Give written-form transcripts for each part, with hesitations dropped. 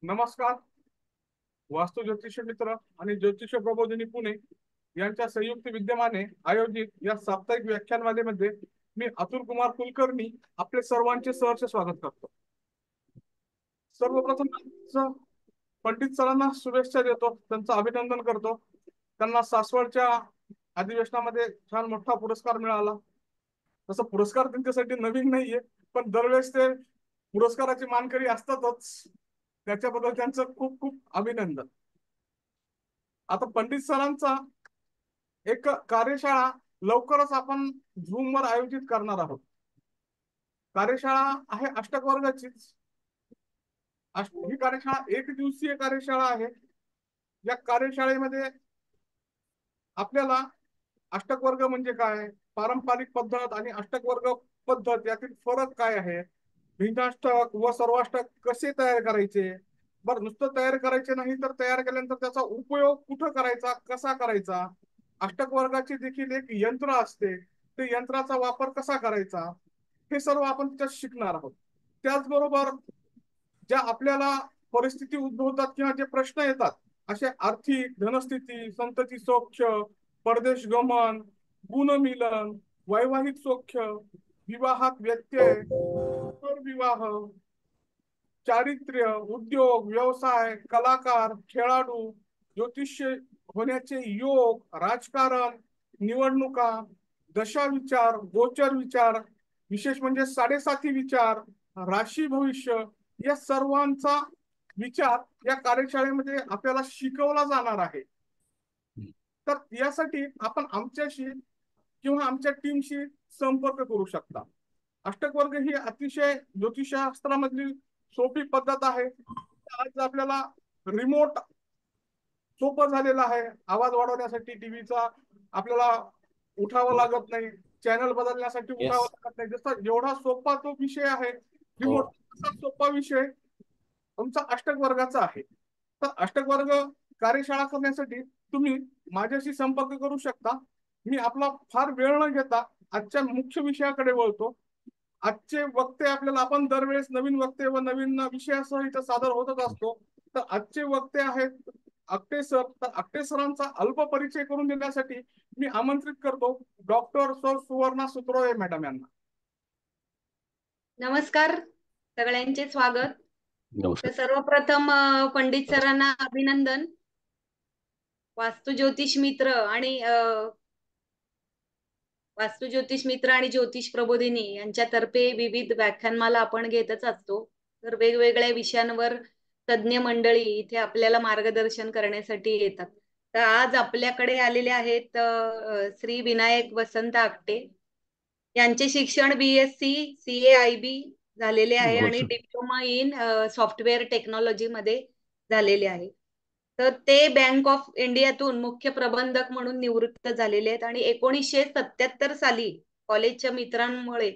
नमस्कार. वास्तू ज्योतिष मित्र आणि ज्योतिष प्रबोधिनी पुणे यांच्या संयुक्त विद्यमाने आयोजित या साप्ताहिक व्याख्यानमालेमध्ये मी अतुल कुमार कुलकर्णी आपले सर्वांचे सहर्ष स्वागत करतो. सर्वप्रथम पंडित सरांना शुभेच्छा देतो, त्यांचं अभिनंदन करतो. त्यांना सासवडच्या अधिवेशनामध्ये छान मोठा पुरस्कार मिळाला. तसं पुरस्कार त्यांच्यासाठी नवीन नाहीये, पण दरवेळेस ते पुरस्काराची मानकरी असतातच. त्याच्याबद्दल त्यांचं खूप खूप अभिनंदन. आता पंडित सरांचा एक कार्यशाळा लवकरच आपण झूम वर आयोजित करणार आहोत. कार्यशाळा आहे अष्टक वर्गाचीच. ही कार्यशाळा एक दिवसीय कार्यशाळा आहे. या कार्यशाळेमध्ये आपल्याला अष्टक वर्ग म्हणजे काय, पारंपरिक पद्धत आणि अष्टक वर्ग पद्धत यातील फरक काय आहे, भिन्नाष्टक व सर्वाष्टक कसे तयार करायचे, बरं नुसतं तयार करायचे नाही तर तयार केल्यानंतर त्याचा उपयोग कुठं करायचा, कसा करायचा, अष्टक वर्गाची देखील एक यंत्र असते, ते यंत्राचा वापर कसा करायचा, हे सर्व आपण त्याच्यात शिकणार आहोत. त्याचबरोबर ज्या आपल्याला परिस्थिती उद्भवतात किंवा जे प्रश्न येतात, असे आर्थिक, धनस्थिती, संतती सौख्य, परदेश गमन, गुणमिलन, वैवाहिक सौख्य, विवाहात व्यत्यय, विवाह, चारित्र्य, उद्योग, व्यवसाय, कलाकार, खेळाडू, ज्योतिष्य होण्याचे योग, राजकारण, निवडणुका, दशा विचार, गोचर विचार, विशेष म्हणजे साडेसाती विचार, राशी भविष्य, या सर्वांचा विचार या कार्यशाळेमध्ये आपल्याला शिकवला जाणार आहे. तर यासाठी आपण आमच्याशी किंवा आमच्या टीमशी संपर्क करू शकता. अष्टक वर्ग ही अतिशय ज्योतिषशास्त्रामधली सोपी पद्धत आहे. आज आपल्याला रिमोट सोपं झालेलं आहे. आवाज वाढवण्यासाठी टीव्हीचा आपल्याला उठावं लागत नाही, चॅनल बदलण्यासाठी उठावं लागत नाही. जसा एवढा सोपा तो विषय आहे रिमोट, तसा सोपा विषय तुमचा अष्टक वर्गाचा आहे. तर अष्टक वर्ग कार्यशाळा करण्यासाठी तुम्ही माझ्याशी संपर्क करू शकता. मी आपला फार वेळ न घेता आजच्या मुख्य विषयाकडे वळतो. आजचे वक्ते आपल्याला, आपण दरवेळेस नवीन वक्ते व नवीन विषयासह इथं सादर होतच असतो. तर आजचे वक्ते आहेत आपटे सर. तर आपटे सरांचा अल्प परिचय करून देण्यासाठी मी आमंत्रित करतो डॉक्टर सर सुवर्णा सुत्रोळे मॅडम यांना. नमस्कार, सगळ्यांचे स्वागत. नमस्कार. तर सर्वप्रथम पंडित सरांना अभिनंदन. वास्तू ज्योतिष मित्र आणि ज्योतिष प्रबोधिनी यांच्यातर्फे विविध व्याख्यानमाला आपण घेतच असतो. तर वेगवेगळ्या विषयांवर तज्ञ मंडळी इथे आपल्याला मार्गदर्शन करण्यासाठी येतात. तर आज आपल्याकडे आलेले आहेत श्री विनायक वसंत आपटे. यांचे शिक्षण BSc CA IB झालेले आहे आणि डिप्लोमा इन सॉफ्टवेअर टेक्नॉलॉजी मध्ये झालेले आहे. तर ते बँक ऑफ इंडियातून मुख्य प्रबंधक म्हणून निवृत्त झालेले आहेत आणि 1977 साली कॉलेजच्या मित्रांमुळे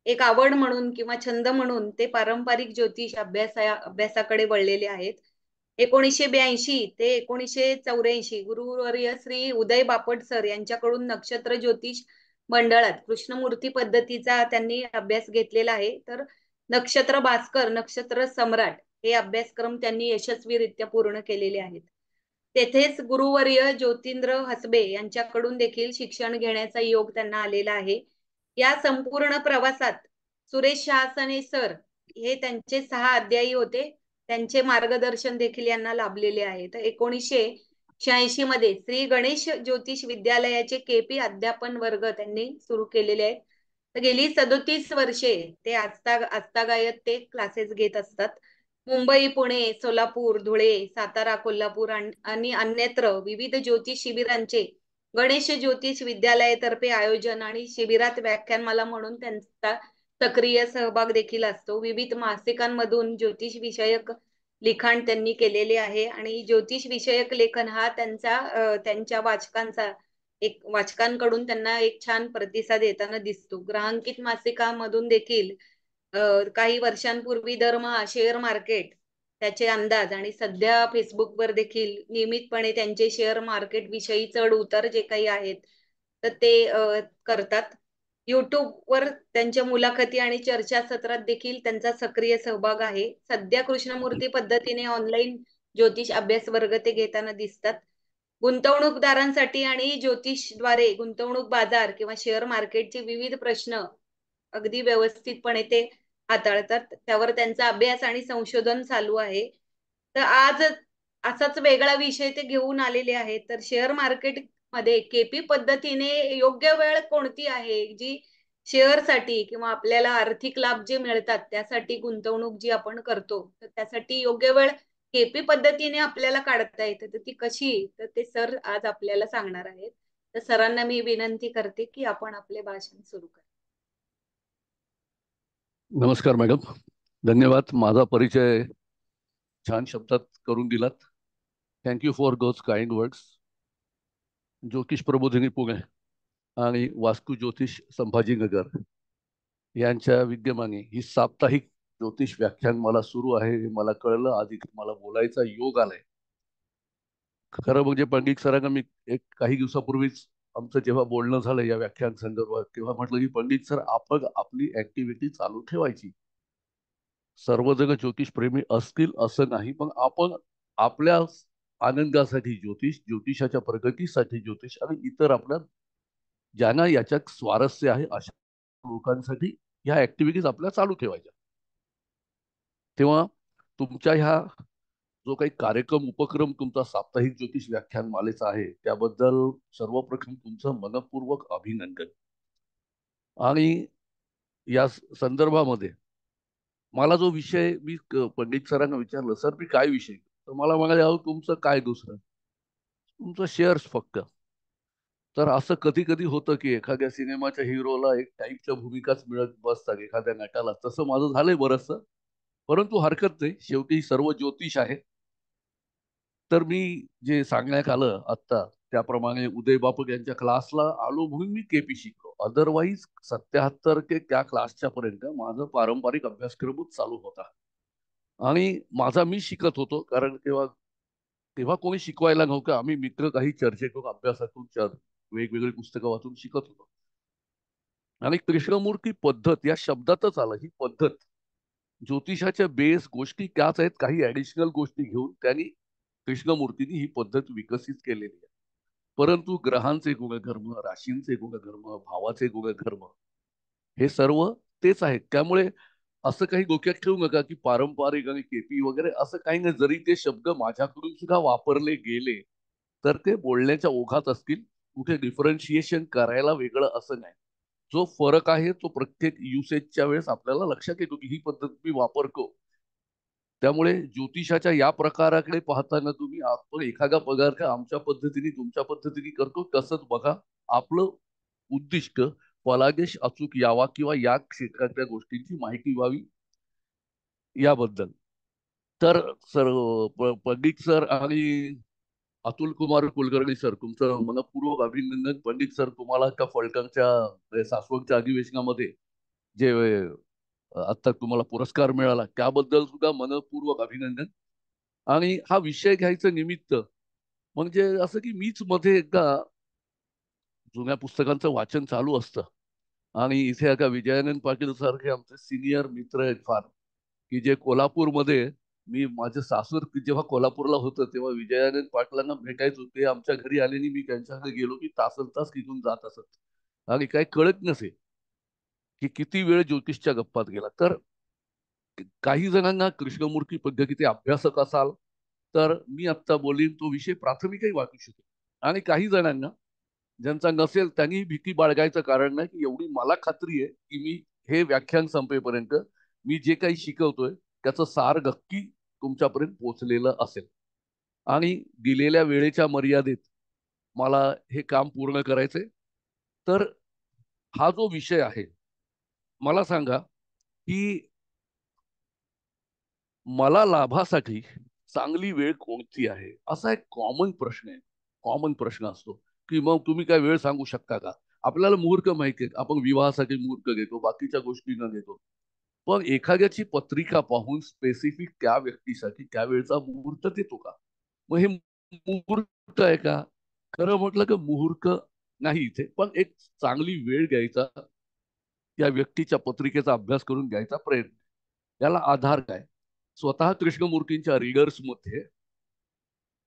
एक आवड म्हणून किंवा छंद म्हणून ते पारंपरिक ज्योतिष अभ्यासाकडे वळलेले आहेत. 1982 ते 1984 गुरुवर्य श्री उदय बापट सर यांच्याकडून नक्षत्र ज्योतिष मंडळात कृष्णमूर्ती पद्धतीचा त्यांनी अभ्यास घेतलेला आहे. तर नक्षत्र भास्कर, नक्षत्र सम्राट हे अभ्यासक्रम त्यांनी यशस्वीरित्या पूर्ण केलेले आहेत. तेथेच गुरुवर्य ज्योतिंद्र हसबे यांच्याकडून देखील शिक्षण घेण्याचा योग त्यांना आलेला आहे. या संपूर्ण प्रवासात सुरेश शहासने सर हे त्यांचे 6 अध्यायी होते. त्यांचे मार्गदर्शन देखील यांना लाभलेले आहे. तर 1986 मध्ये श्री गणेश ज्योतिष विद्यालयाचे KP अध्यापन वर्ग त्यांनी सुरू केलेले आहेत. तर गेली 37 वर्षे ते आजतागायत ते क्लासेस घेत असतात. मुंबई, पुणे, सोलापूर, धुळे, सातारा, कोल्हापूर आणि अन्यत्र विविध ज्योतिष शिबिरांचे गणेश ज्योतिष विद्यालयातर्फे आयोजन आणि शिबिरात व्याख्यानमाला म्हणून त्यांचा सक्रिय सहभाग देखील असतो. विविध मासिकांमधून ज्योतिष विषयक लिखाण त्यांनी केलेले आहे आणि ज्योतिष विषयक लेखन हा त्यांच्या वाचकांकडून त्यांना एक छान प्रतिसाद येताना दिसतो. ग्रहांकित मासिकामधून देखील काही वर्षांपूर्वी दरमहा शेअर मार्केट त्याचे अंदाज आणि सध्या फेसबुकवर देखील नियमितपणे त्यांचे शेअर मार्केट विषयी चढ उतार जे काही आहेत तर ते करतात. युट्यूबवर त्यांच्या मुलाखती आणि चर्चासत्रात देखील त्यांचा सक्रिय सहभाग आहे. सध्या कृष्णमूर्ती पद्धतीने ऑनलाईन ज्योतिष अभ्यास वर्ग ते घेताना दिसतात. गुंतवणूकदारांसाठी आणि ज्योतिषद्वारे गुंतवणूक बाजार किंवा शेअर मार्केटचे विविध प्रश्न अगदी व्यवस्थितपणे ते हाताळतात. त्यावर त्यांचा अभ्यास आणि संशोधन चालू आहे. तर आज असाच वेगळा विषय ते घेऊन आलेले आहेत. तर शेअर मार्केटमध्ये केपी पद्धतीने योग्य वेळ कोणती आहे, जी शेअरसाठी किंवा आपल्याला आर्थिक लाभ जे मिळतात त्यासाठी गुंतवणूक जी आपण करतो, तर त्यासाठी योग्य वेळ केपी पद्धतीने आपल्याला काढता येते. तर ती कशी? तर ते सर आज आपल्याला सांगणार आहेत. तर सरांना मी विनंती करते, की आपण आपले भाषण सुरू करा. नमस्कार मॅडम, धन्यवाद. माझा परिचय छान शब्दात करून दिलात. Thank you for those kind words. ज्योतिष प्रबोधिनी पुणे आणि वास्तू ज्योतिष संभाजीनगर यांच्या विद्यमाने ही साप्ताहिक ज्योतिष व्याख्यान मला सुरू आहे हे मला कळलं. आधी मला बोलायचा योग आलाय. खरं म्हणजे पंडित सरांना मी काही दिवसापूर्वीच आमचं जेव्हा बोलणं झालं या व्याख्यान संदर्भात, तेव्हा म्हटलं की पंडित सर, आपण आपली ऍक्टिव्हिटी चालू ठेवायची. सर्वजण ज्योतिष प्रेमी असतील असं नाही, पण आपण आपल्या आनंदासाठी ज्योतिष, ज्योतिषाच्या प्रगतीसाठी ज्योतिष आणि इतर आपल्या ज्यांना याच्यात स्वारस्य आहे अशा लोकांसाठी ह्या ऍक्टिव्हिटीज आपल्या चालू ठेवायच्या. तेव्हा तुमच्या ह्या जो काही कार्यक्रम उपक्रम तुमचा साप्ताहिक ज्योतिष व्याख्यान मालेचा आहे त्याबद्दल सर्वप्रथम तुमचं मनपूर्वक अभिनंदन. आणि या संदर्भामध्ये मला जो विषय मी पंडित सरांना विचारलं, सर मी काय विषय, तर मला म्हणाले, अहो तुमचं काय दुसरं, तुमचं शेअर्स फक्त. तर असं कधी कधी होतं की एखाद्या सिनेमाच्या हिरोला एक टाईपच्या भूमिकाच मिळत बसतात एखाद्या नटाला. तसं माझं झालंय बरंचसं, परंतु हरकत नाही, शेवटी सर्व ज्योतिष आहे. तर मी जे सांगण्यात आलं आत्ता त्याप्रमाणे उदय बापट यांच्या क्लासला आलो म्हणून मी केपी शिकलो. अदरवाईज 77 ते त्या क्लासच्या पर्यंत माझं पारंपरिक अभ्यासक्रमच चालू होता. आणि माझा मी शिकत होतो, कारण तेव्हा तेव्हा कोणी शिकवायला नव्हतं. आम्ही मित्र काही चर्चेतून अभ्यासातून वेगवेगळी पुस्तकं वाचून शिकत होतो. आणि कृष्णमूर्ती पद्धत या शब्दातच आलं, ही पद्धत. ज्योतिषाच्या बेस गोष्टी त्याच आहेत, काही ऍडिशनल गोष्टी घेऊन त्यांनी कृष्णमूर्तींनी ही पद्धत विकसित केलेली आहे. परंतु ग्रहांचे गुणधर्म, राशींचे गुणधर्म, भावाचे गुणधर्म हे सर्व तेच आहेत. त्यामुळे असं काही डोक्यात ठेवू नका की पारंपरिक आणि केपी वगैरे असं काही नाही. जरी ते शब्द माझ्याकडून सुद्धा वापरले गेले तर ते बोलण्याच्या ओघात असतील. कुठे डिफरन्शिएशन करायला वेगळं असं नाही. जो फरक आहे तो प्रत्येक युसेजच्या वेळेस आपल्याला लक्षात येतो की ही पद्धत मी वापरतो. त्यामुळे ज्योतिषाच्या या प्रकाराकडे पाहताना तुम्ही आपण एखादा पदार्थ आमच्या पद्धतीने तुमच्या पद्धतीने करतो तसंच बघा. आपलं उद्दिष्ट फलादेश अचूक यावा किंवा या क्षेत्रातल्या गोष्टींची माहिती व्हावी याबद्दल. तर सर, पंडित सर आणि अतुल कुमार कुलकर्णी सर, तुमचं मनपूर्वक अभिनंदन. पंडित सर, तुम्हाला त्या फलटणच्या सासवडच्या अधिवेशनामध्ये जे आता तुम्हाला पुरस्कार मिळाला त्याबद्दल सुद्धा मनपूर्वक अभिनंदन. आणि हा विषय घ्यायचं निमित्त म्हणजे असं की मीच मध्ये एकदा जुन्या पुस्तकांचं वाचन चालू असतं आणि इथे एका विजयानंद पाटील सारखे आमचे सिनियर मित्र आहेत फार, की जे कोल्हापूरमध्ये, मी माझं सासूर जेव्हा कोल्हापूरला होतं तेव्हा विजयानंद पाटलांना भेटायचो. ते आमच्या घरी आले मी त्यांच्याकडे गेलो की तासन तास तिथून जात असत आणि काही कळत नसे की किती वेळ ज्योतिषच्या गप्पात गेला. तर काही जणांना कृष्णमूर्ती पद्धतीचे अभ्यासक असाल तर मी आत्ता बोलीन तो विषय प्राथमिकही वाटू शकेल. आणि काही जणांना ज्यांचा नसेल त्यांनी भीती बाळगायचं कारण नाही, की एवढी मला खात्री आहे की मी हे व्याख्यान संपेपर्यंत मी जे काही शिकवतोय त्याचं सार नक्की तुमच्यापर्यंत पोहोचलेलं असेल. आणि दिलेल्या वेळेच्या मर्यादेत मला हे काम पूर्ण करायचंय. तर हा जो विषय आहे, मला सांगा की मला लाभासाठी चांगली वेळ कोणती आहे, असा एक कॉमन प्रश्न आहे. कॉमन प्रश्न असतो की मग तुम्ही काय वेळ सांगू शकता का. आपल्याला मुहूर्त माहिती आहे, आपण विवाहासाठी मुहूर्त घेतो, बाकीच्या गोष्टींना घेतो. पण एखाद्याची पत्रिका पाहून स्पेसिफिक त्या व्यक्तीसाठी त्यावेळचा मुहूर्त देतो का. मग हे मुहूर्त आहे का. खरं म्हटलं की मुहूर्त नाही इथे, पण एक चांगली वेळ घ्यायचा या व्यक्तीच्या पत्रिकेचा अभ्यास करून घ्यायचा प्रयत्न. याला आधार काय? स्वतः कृष्णमूर्तींच्या रीडर्स मध्ये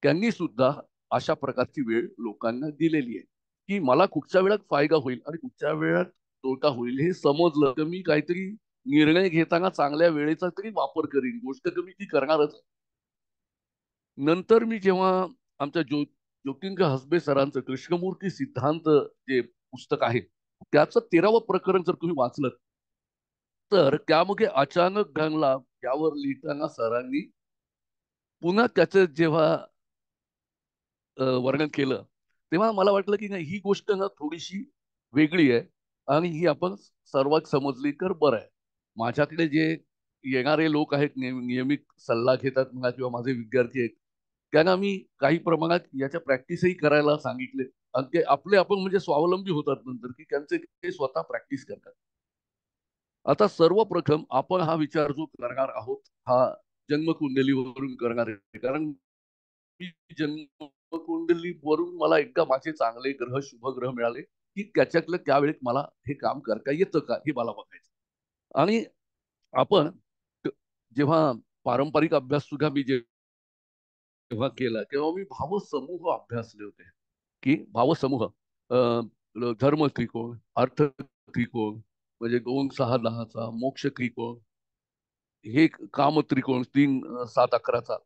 त्यांनी सुद्धा अशा प्रकारची वेळ लोकांना दिलेली आहे की मला कुठच्या वेळात फायदा होईल आणि कुठच्या वेळात तोटा होईल हे समजलं तर मी काहीतरी निर्णय घेताना चांगल्या वेळेचा तरी वापर करीन. गोष्ट तर मी ती करणारच. नंतर मी जेव्हा आमच्या ज्योतिंद्र हसबे सरांचं कृष्णमूर्ती सिद्धांत जे पुस्तक आहे त्याचं 13वं प्रकरण जर तुम्ही वाचलं तर त्यामध्ये अचानक घडला यावर लिहिताना सरांनी पुन्हा त्याचं जेव्हा वर्णन केलं तेव्हा मला वाटलं की नाही ही गोष्ट ना थोडीशी वेगळी आहे आणि ही आपण सर्वात समजली तर बरं आहे. माझ्याकडे जे येणारे लोक आहेत नियमित सल्ला घेतात म्हणा किंवा माझे विद्यार्थी आहेत त्यांना मी काही प्रमाणात याच्या प्रॅक्टिसही करायला सांगितले आणि ते आपले आपण म्हणजे स्वावलंबी होतात नंतर की त्यांचे ते स्वतः प्रॅक्टिस करतात. आता सर्वप्रथम आपण हा विचार जो करणार आहोत हा जन्मकुंडलीवरून करणार आहे. कारण जन्मकुंडलीवरून मला एकदा माझे चांगले ग्रह शुभ ग्रह मिळाले की त्याच्यातलं त्यावेळेत मला हे काम करता येतं का हे मला बघायचं. आणि आपण जेव्हा पारंपरिक अभ्यास सुद्धा मी जेव्हा केला तेव्हा मी भावसमूह अभ्यासले होते की भावसमूह धर्म त्रिकोण, अर्थ त्रिकोण म्हणजे 2 6 10चा, मोक्ष त्रिकोण, हे काम त्रिकोण 3 7 11चा.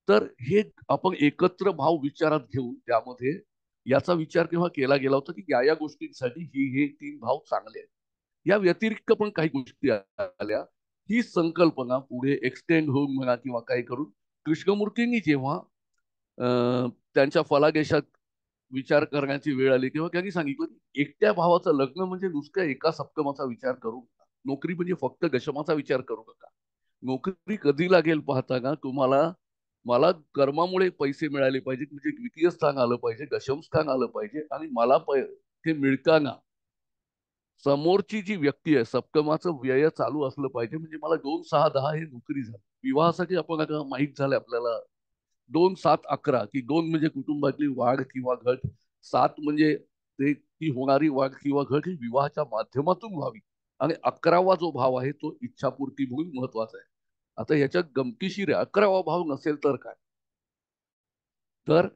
तर हे आपण एकत्र भाव विचारात घेऊन त्यामध्ये याचा विचार केव्हा केला गेला होता की या गोष्टींसाठी हे 3 भाव चांगले आहेत. या व्यतिरिक्त पण काही गोष्टी आल्या. ही संकल्पना पुढे एक्सटेंड होऊन म्हणा किंवा काही करून कृष्णमूर्तींनी जेव्हा त्यांच्या फलादेशात विचार करण्याची वेळ आली तेव्हा त्यांनी सांगितलं की एकट्या भावाचं लग्न म्हणजे नुसत्या एका सप्तमाचा विचार करू नका. नोकरी म्हणजे फक्त दशमाचा विचार करू नका. नोकरी कधी लागेल पाहता का तुम्हाला मला कर्मामुळे पैसे मिळाले पाहिजे म्हणजे द्वितीय स्थान आलं पाहिजे, दशम स्थान आलं पाहिजे आणि मला ते मिळताना समोरची जी व्यक्ती आहे सप्तमाचं व्यय चालू असलं पाहिजे. म्हणजे मला 2 6 10 हे नोकरी झाली. विवाहासाठी आपण आता माहीत झालं आपल्याला 2 7 11 की 2 म्हणजे कुटुंबातली वाढ किंवा घट, 7 म्हणजे ते ती होणारी वाढ किंवा घट ही विवाहाच्या माध्यमातून व्हावी आणि 11वा जो भाव आहे तो इच्छापूर्ती म्हणून महत्वाचा आहे. आता याच्यात गमतीशीर 11वा भाव नसेल तर काय? तर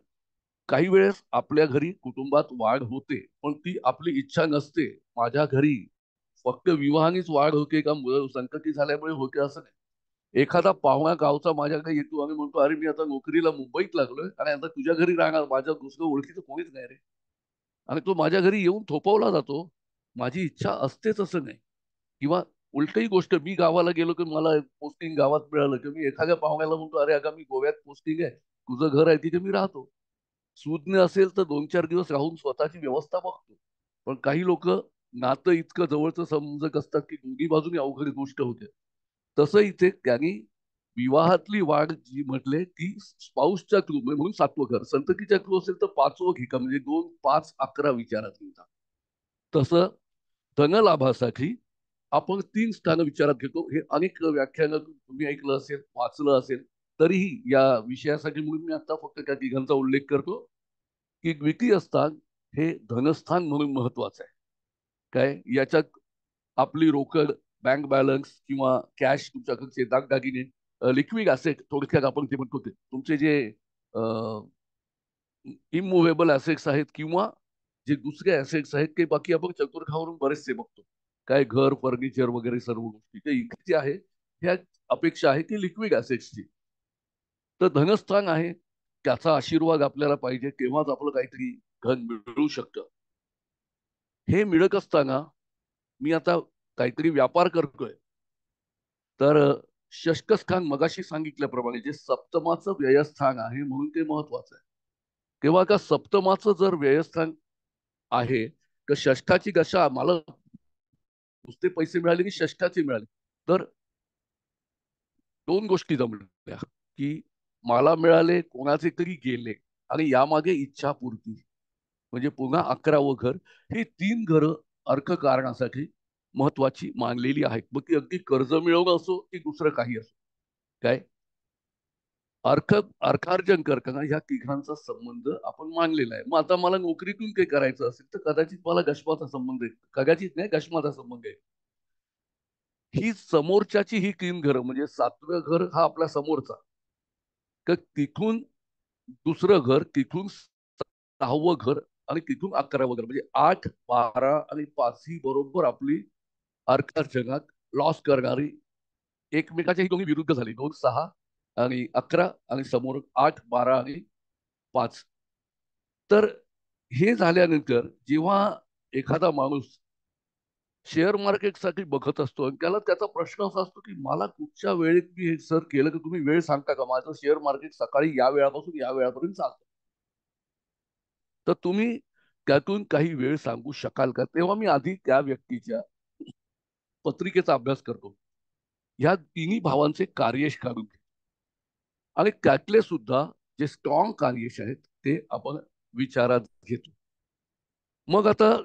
काही वेळेस आपल्या घरी कुटुंबात वाढ होते पण ती आपली इच्छा नसते. माझ्या घरी फक्त विवाहानेच वाढ होते का संकटी झाल्यामुळे होते असं नाही. एखादा पाहुणा गावचा माझ्याकडे येतो आणि म्हणतो अरे मी आता नोकरीला मुंबईत लागलोय आणि आता तुझ्या घरी राहणार, माझ्या दुसरं ओळखीचं कोणीच नाही रे. आणि तो माझ्या घरी येऊन थोपवला जातो. माझी इच्छा असतेच असं नाही. किंवा उलटही गोष्ट मी गावाला गेलो की मला पोस्टिंग गावात मिळालं की मी एखाद्या पाहुण्याला म्हणतो अरे अगा मी गोव्यात पोस्टिंग आहे, तुझं घर आहे तिथे मी राहतो. सुज्ञ असेल तर 2 4 दिवस राहून स्वतःची व्यवस्था बघतो. पण काही लोक नातं इतकं जवळचं समजत असतात की दोन्ही बाजूने अवघड गोष्ट होते. तसं इथे त्यांनी विवाहातली वाढ जी म्हटले ती स्पाऊसच्या थ्रू म्हणून 7वं घर, संततीच्या थ्रू असेल तर 5वं घिका म्हणजे 2 5 11 विचारात घेतात. तसं धनलाभासाठी आपण 3 स्थानं विचारात घेतो. हे अनेक व्याख्यानं तुम्ही ऐकलं असेल, वाचलं असेल. तरीही या विषयासाठी म्हणून मी आता फक्त त्या तिघांचा उल्लेख करतो की द्वितीय स्थान हे धनस्थान म्हणून महत्वाचं आहे. काय याच्यात आपली रोकड, बँक बॅलन्स किंवा कॅश, तुमच्याकडचे दागदागिने, लिक्विड असेट थोडक्यात आपण ते म्हणतो ते तुमचे जे इममुव्हेबल असेट्स आहेत किंवा जे दुसरे असेट्स आहेत ते बाकी आपण चतुर्खावरून बरेचसे बघतो. काय घर, फर्निचर वगैरे सर्व गोष्टी ते इथे आहे. ह्या अपेक्षा आहे की लिक्विड असेट्सची. तर धनस्थान आहे त्याचा आशीर्वाद आपल्याला पाहिजे तेव्हाच आपलं काहीतरी धन मिळू शकतं. हे मिळत असताना मी आता काहीतरी व्यापार करतोय तर षष्ठस्थान मगाशी सांगितल्याप्रमाणे जे सप्तमाचं व्ययस्थान आहे म्हणून ते महत्वाचं आहे. तेव्हा का सप्तमाचं जर व्ययस्थान आहे तर षष्ठाची दशा मला नुसते पैसे मिळाले की षष्ठाचे मिळाले तर 2 गोष्टी जमल्या की मला मिळाले, कोणाचे तरी गेले आणि यामागे इच्छापूर्ती म्हणजे पुन्हा 11वं घर. ही 3 घरं अर्थकारणासाठी महत्वाची मानलेली आहेत. मग ती अगदी कर्ज मिळवणं असो की दुसरं काही असो. काय अर्थार्जन करताना ह्या तिघांचा संबंध आपण मानलेला आहे. मग आता मला नोकरीतून काही करायचं असेल तर कदाचित मला गष्माचा संबंध आहे, कदाचित नाही गष्माचा संबंध आहे. ही समोरच्याची ही 3 घरं, म्हणजे 7वं घर हा आपला समोरचा, तर तिथून दुसरं घर, तिथून 6वं घर आणि तिथून 11वं घर, म्हणजे 8, 12 आणि 5 ही बरोबर आपली अर्काचनात लॉस करणारी एकमेकाच्या ही दोन्ही विरुद्ध झाली. 2, 6 आणि 11 आणि समोर 8, 12 आणि 5. तर हे झाल्यानंतर जेव्हा एखादा माणूस शेअर मार्केटसाठी बघत असतो आणि त्याला त्याचा प्रश्न असा असतो की मला कुठच्या वेळेत मी हे सर केलं, की तुम्ही वेळ सांगता का? माझं शेअर मार्केट सकाळी या वेळापासून या वेळापर्यंत चालतं, तर तुम्ही त्यातून काही वेळ सांगू शकाल का? तेव्हा मी आधी त्या व्यक्तीच्या पत्रिकेचा अभ्यास करतो, ह्या तिन्ही भावांचे कार्यश काढून घेतो आणि त्यातले सुद्धा जे स्ट्रॉंग कार्यश आहेत ते आपण विचारात घेतो. मग आता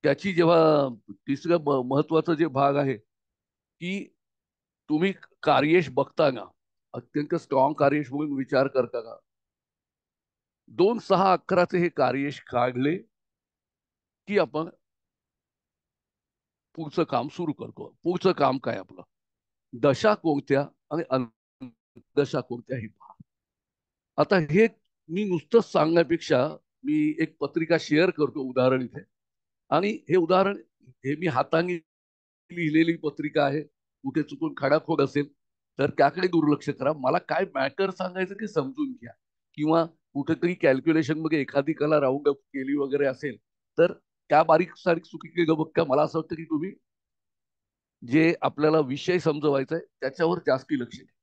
त्याची जेव्हा तिसरं महत्वाचं जे भाग आहे की तुम्ही कार्यश बघताना अत्यंत स्ट्रॉंग कार्यश म्हणून विचार करता का? 2, 6, 11चे हे कार्यश काढले की आपण पुढचं काम सुरू करतो. पुढचं काम काय आपलं? दशा कोणत्या आणि दशा कोणत्या हे पहा. आता हे मी नुसतंच सांगण्यापेक्षा मी एक पत्रिका शेअर करतो, उदाहरण इथे. आणि हे उदाहरण हे मी हाताने लिहिलेली पत्रिका आहे. कुठे चुकून खाडाखोड असेल तर त्याकडे दुर्लक्ष करा. मला काय मॅटर सांगायचं ते समजून घ्या. किंवा कुठेतरी कॅल्क्युलेशन मध्ये एखादी कला राऊंड अप केली वगैरे असेल तर त्या बारीक सारीक चुकी बघता मला असं वाटतं की तुम्ही जे आपल्याला विषय समजवायचा आहे त्याच्यावर जास्ती लक्ष द्या.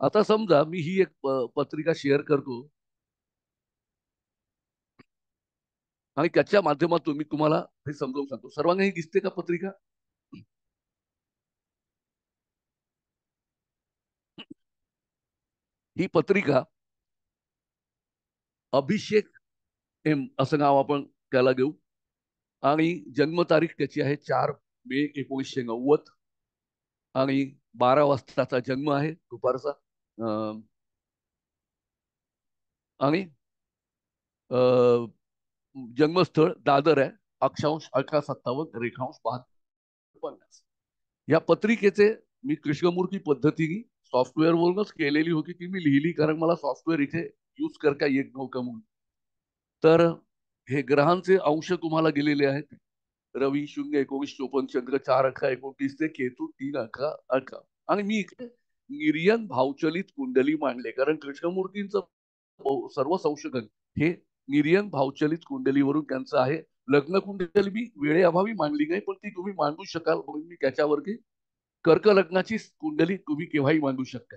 आता समजा मी ही एक पत्रिका शेअर करतो आणि त्याच्या माध्यमातून मी तुम्हाला हे समजावून सांगतो. सर्वांना ही दिसते का पत्रिका? ही पत्रिका अभिषेक एम असं नाव आपण त्याला घेऊ आणि जन्मतारीख त्याची आहे 4 मे 1990 आणि 12 वाजताचा जन्म आहे दुपारचा. आणि जन्मस्थळ दादर आहे. अक्षांश 1857 रेखांश 52. या पत्रिकेचे मी कृष्णमूर्ती पद्धतीने सॉफ्टवेअरवरूनच केलेली होती, ती मी लिहिली कारण मला सॉफ्टवेअर इथे यूज करता येत नव्हतं म्हणून. तर हे ग्रहांचे अंश तुम्हाला गेलेले आहेत. रवी 0, 19, 54, चंद्र 4, 11, 29 ते केतू 3, 11, 18. आणि मी इकडे निर्यन भावचलित कुंडली मांडले कारण कृष्णमूर्तींचं सर्व संशोधन हे निर्यन भावचलित कुंडलीवरून त्यांचं आहे. लग्न कुंडली मी वेळेअभावी मांडली नाही, पण ती तुम्ही मांडू शकाल म्हणून मी त्याच्यावरती कर्क लग्नाची कुंडली तुम्ही केव्हाही मांडू शकता.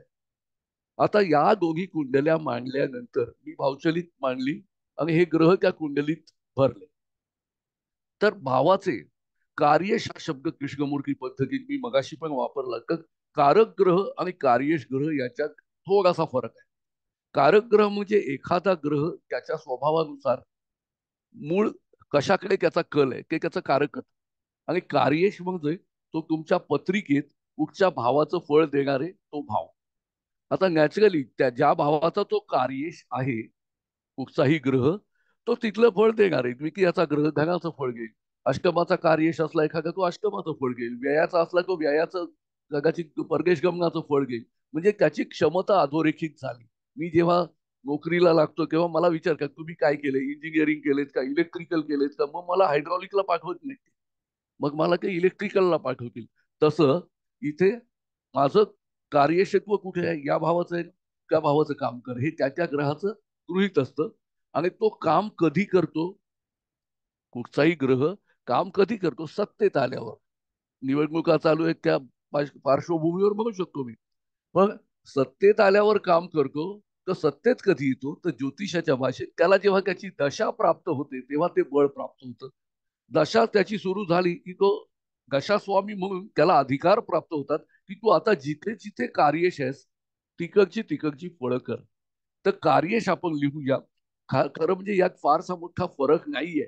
आता या दोन्ही कुंडल्या मांडल्यानंतर मी भावचलित मांडली आणि हे ग्रह त्या कुंडलीत भरले. तर भावाचे कार्यश हा शब्द कृष्णमूर्ती पद्धतीत मी मगाशी पण वापरला. तर कारक ग्रह आणि कार्यश ग्रह याच्यात थोडासा फरक आहे. कारक ग्रह म्हणजे एखादा ग्रह त्याच्या स्वभावानुसार मूळ कशाकडे त्याचा कल आहे ते त्याचं कारक. आणि कार्यश म्हणजे तो तुमच्या पत्रिकेत कुठच्या भावाचं फळ देणारे तो भाव. आता नॅचरली त्या ज्या भावाचा तो कार्यश आहे कुठचाही ग्रह तो तिथलं फळ देणार आहे. की याचा ग्रह धनाचं फळ घेईल. अष्टमाचा कार्यश असला एखादा तो अष्टमाचं फळ घेईल. व्ययाचा असला तो व्ययाचं कदाचित परदेश गमनाचं फळ घेईल. म्हणजे त्याची क्षमता अधोरेखित झाली. मी जेव्हा नोकरीला लागतो तेव्हा मला विचार का तुम्ही काय केलं, इंजिनिअरिंग केलेत का, इलेक्ट्रिकल केलेत का? मग मला हायड्रॉलिकला पाठवत नाही, मग मला ते इलेक्ट्रिकलला पाठवतील. तसं इथे माझं कार्यक्षेत्र कुठे आहे, या भावाचं आहे त्या भावाचं काम कर, हे त्या त्या ग्रहाचं गृहित असतं. आणि तो काम कधी करतो? कुठचाही ग्रह काम कधी करतो? सत्तेत आल्यावर. निवडणुका चालू आहेत त्या पार्श्वभूमीवर बघू शकतो मी. पण सत्तेत आल्यावर काम करतो. तर सत्तेत कधी येतो? तर ज्योतिषाच्या भाषेत त्याला जेव्हा त्याची दशा प्राप्त होते तेव्हा ते बळ प्राप्त होतं. दशा त्याची सुरू झाली की तो दशास्वामी म्हणून त्याला अधिकार प्राप्त होतात की तू आता जिथे जिथे कार्यश आहेस तिकडची फळं कर. तर कार्यश आपण लिहूया. खरं म्हणजे यात फारसा मोठा फरक नाहीये.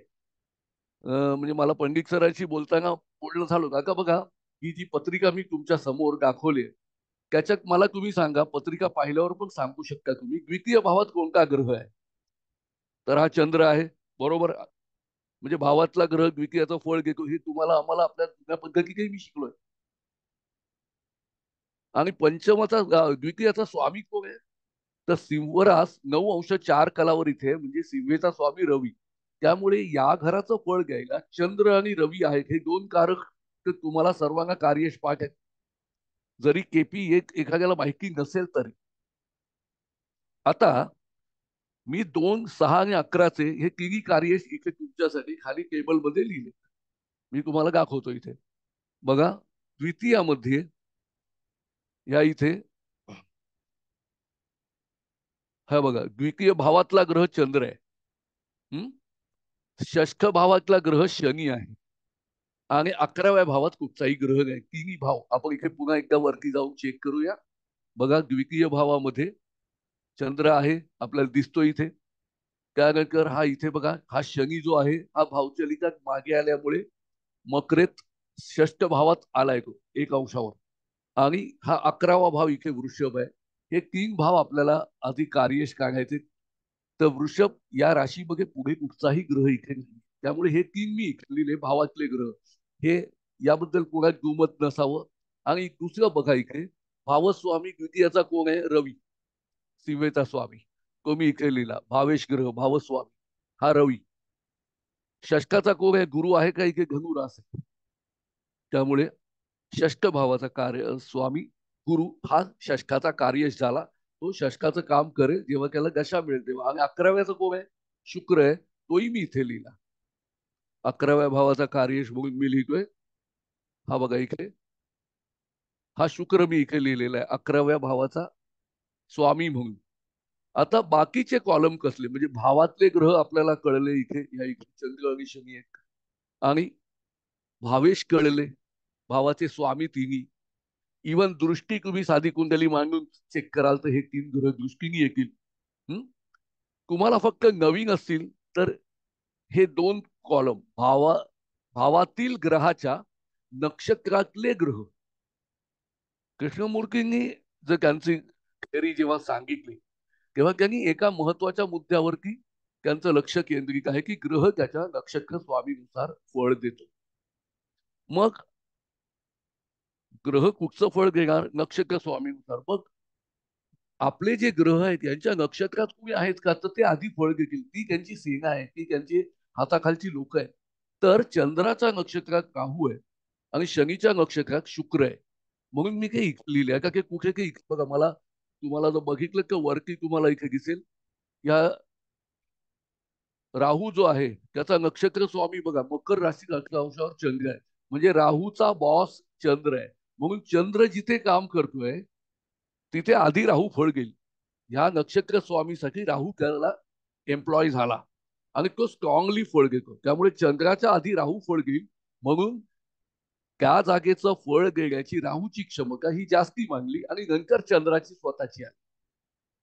म्हणजे मला पंडित सरांशी बोलताना बोलणं झालं होतं. का बघा ही जी पत्रिका मी तुमच्या समोर दाखवली त्याच्यात मला तुम्ही सांगा, पत्रिका पाहिल्यावर पण सांगू शकता तुम्ही द्वितीय भावात कोणता ग्रह आहे? तर हा चंद्र आहे, बरोबर. म्हणजे भावातला ग्रह द्वितीयाचं फळ घेतो हे तुम्हाला आम्हाला आपल्या जुन्या पद्धतीने मी शिकलोय. आणि पंचमाचा द्वितीयाचा स्वामी कोण आहे? तर सिंहरास 9 अंश 4 कलावर इथे, म्हणजे सिंहेचा स्वामी रवी. त्यामुळे या घराचं फळ घ्यायला चंद्र आणि रवी आहेत, हे दोन कारक तर तुम्हाला सर्वांना कार्यश पाठ आहे. जरी केपी एखाद्याला माहिती नसेल तरी. आता मी 2, 6 आणि 11चे हे तिन्ही कार्यश इथे तुमच्यासाठी खाली टेबलमध्ये लिहिले. मी तुम्हाला दाखवतो इथे. बघा, द्वितीयामध्ये या इथे हा बघा, द्वितीय भावातला ग्रह चंद्र आहे. षष्ठ भावातला ग्रह शनी आहे आणि 11व्या भावात कुठचाही ग्रह नाही. तिन्ही भाव आपण इथे पुन्हा एकदा वरती जाऊन चेक करूया. बघा, द्वितीय भावामध्ये चंद्र आहे, आपल्याला दिसतो इथे. त्यानंतर हा इथे बघा, हा शनी जो आहे हा भावचलितात मागे आल्यामुळे मकरेत षष्ठ भावात आलाय तो 1 अंशावर. आणि हा 11वा भाव इथे वृषभ आहे. हे 3 भाव आपल्याला आधी कार्यश काढायचे. तर वृषभ या राशीमध्ये पुढे कुठचाही ग्रह इथे नाही. त्यामुळे हे 3 मी इथे लिहिले भावातले ग्रह. हे याबद्दल कोणात दुमत नसावं. आणि दुसरं बघा, इथे भावस्वामी द्वितीयाचा कोण आहे? रवी, सिंहेचा स्वामी. तो मी इथे लिहिला, भावेश ग्रह भावस्वामी हा रवी. षष्ठाचा कोण आहे? गुरु आहे का? इथे धनुरास आहे. त्यामुळे षष्ठ भावाचा कार्य स्वामी गुरु हा षष्ठाचा कार्यश झाला. तो षष्ठाचं काम करेल जेव्हा त्याला दशा मिळेल तेव्हा. आणि 11व्याचा कोण आहे? शुक्र आहे, तोही मी इथे लिहिला. 11व्या भावाचा कार्यश म्हणून मी लिहितोय. हा बघा इथे, हा शुक्र मी इथे लिहिलेला आहे 11व्या भावाचा स्वामी म्हणून. आता बाकीचे कॉलम कसले, म्हणजे भावातले ग्रह आपल्याला कळले इथे, या इथे चंद्र आणि शनी एक, आणि भावेश कळले, भावाचे स्वामी तिन्ही. इवन दृष्टी तुम्ही साधी कुंडली मांडून चेक कराल तर हे 3 ग्रह दृष्टीने येतील. तुम्हाला फक्त नवीन असतील तर हे 2 कॉलम भावातील ग्रहाच्या नक्षत्रातले ग्रह. कृष्णमूर्तींनी जर त्यांची थेअरी जेव्हा सांगितली तेव्हा त्यांनी एका महत्वाच्या मुद्द्यावरती त्यांचं लक्ष केंद्रित आहे की ग्रह त्याच्या नक्षत्र स्वामीनुसार फळ देतो. मग ग्रह कुठचं फळ देणार? नक्षत्र स्वामीनुसार. मग आपले जे ग्रह आहेत यांच्या नक्षत्रात कुणी आहेत का? तर ते आधी फळ देतील. ती त्यांची सेना आहे, ती त्यांची हाताखालची लोक आहेत. तर चंद्राच्या नक्षत्रात राहू आहे आणि शनीच्या नक्षत्रात शुक्र आहे. म्हणून मी काही लिहिले का की कुठे काही बघा, मला तुम्हाला जर बघितलं तर वरती तुम्हाला इथे दिसेल, या राहू जो आहे त्याचा नक्षत्र स्वामी बघा मकर राशी 11 अंशावर चंद्र आहे. म्हणजे राहूचा बॉस चंद्र आहे. म्हणून चंद्र जिथे काम करतोय तिथे आधी राहू फळ घेईल. ह्या नक्षत्र स्वामीसाठी राहू त्याला एम्प्लॉय झाला आणि तो स्ट्रॉंगली फळ घेतो. त्यामुळे चंद्राच्या आधी राहू फळ घेईल. म्हणून त्या जागेचं फळ देण्याची राहूची क्षमता ही जास्ती मानली आणि नंतर चंद्राची स्वतःची आली.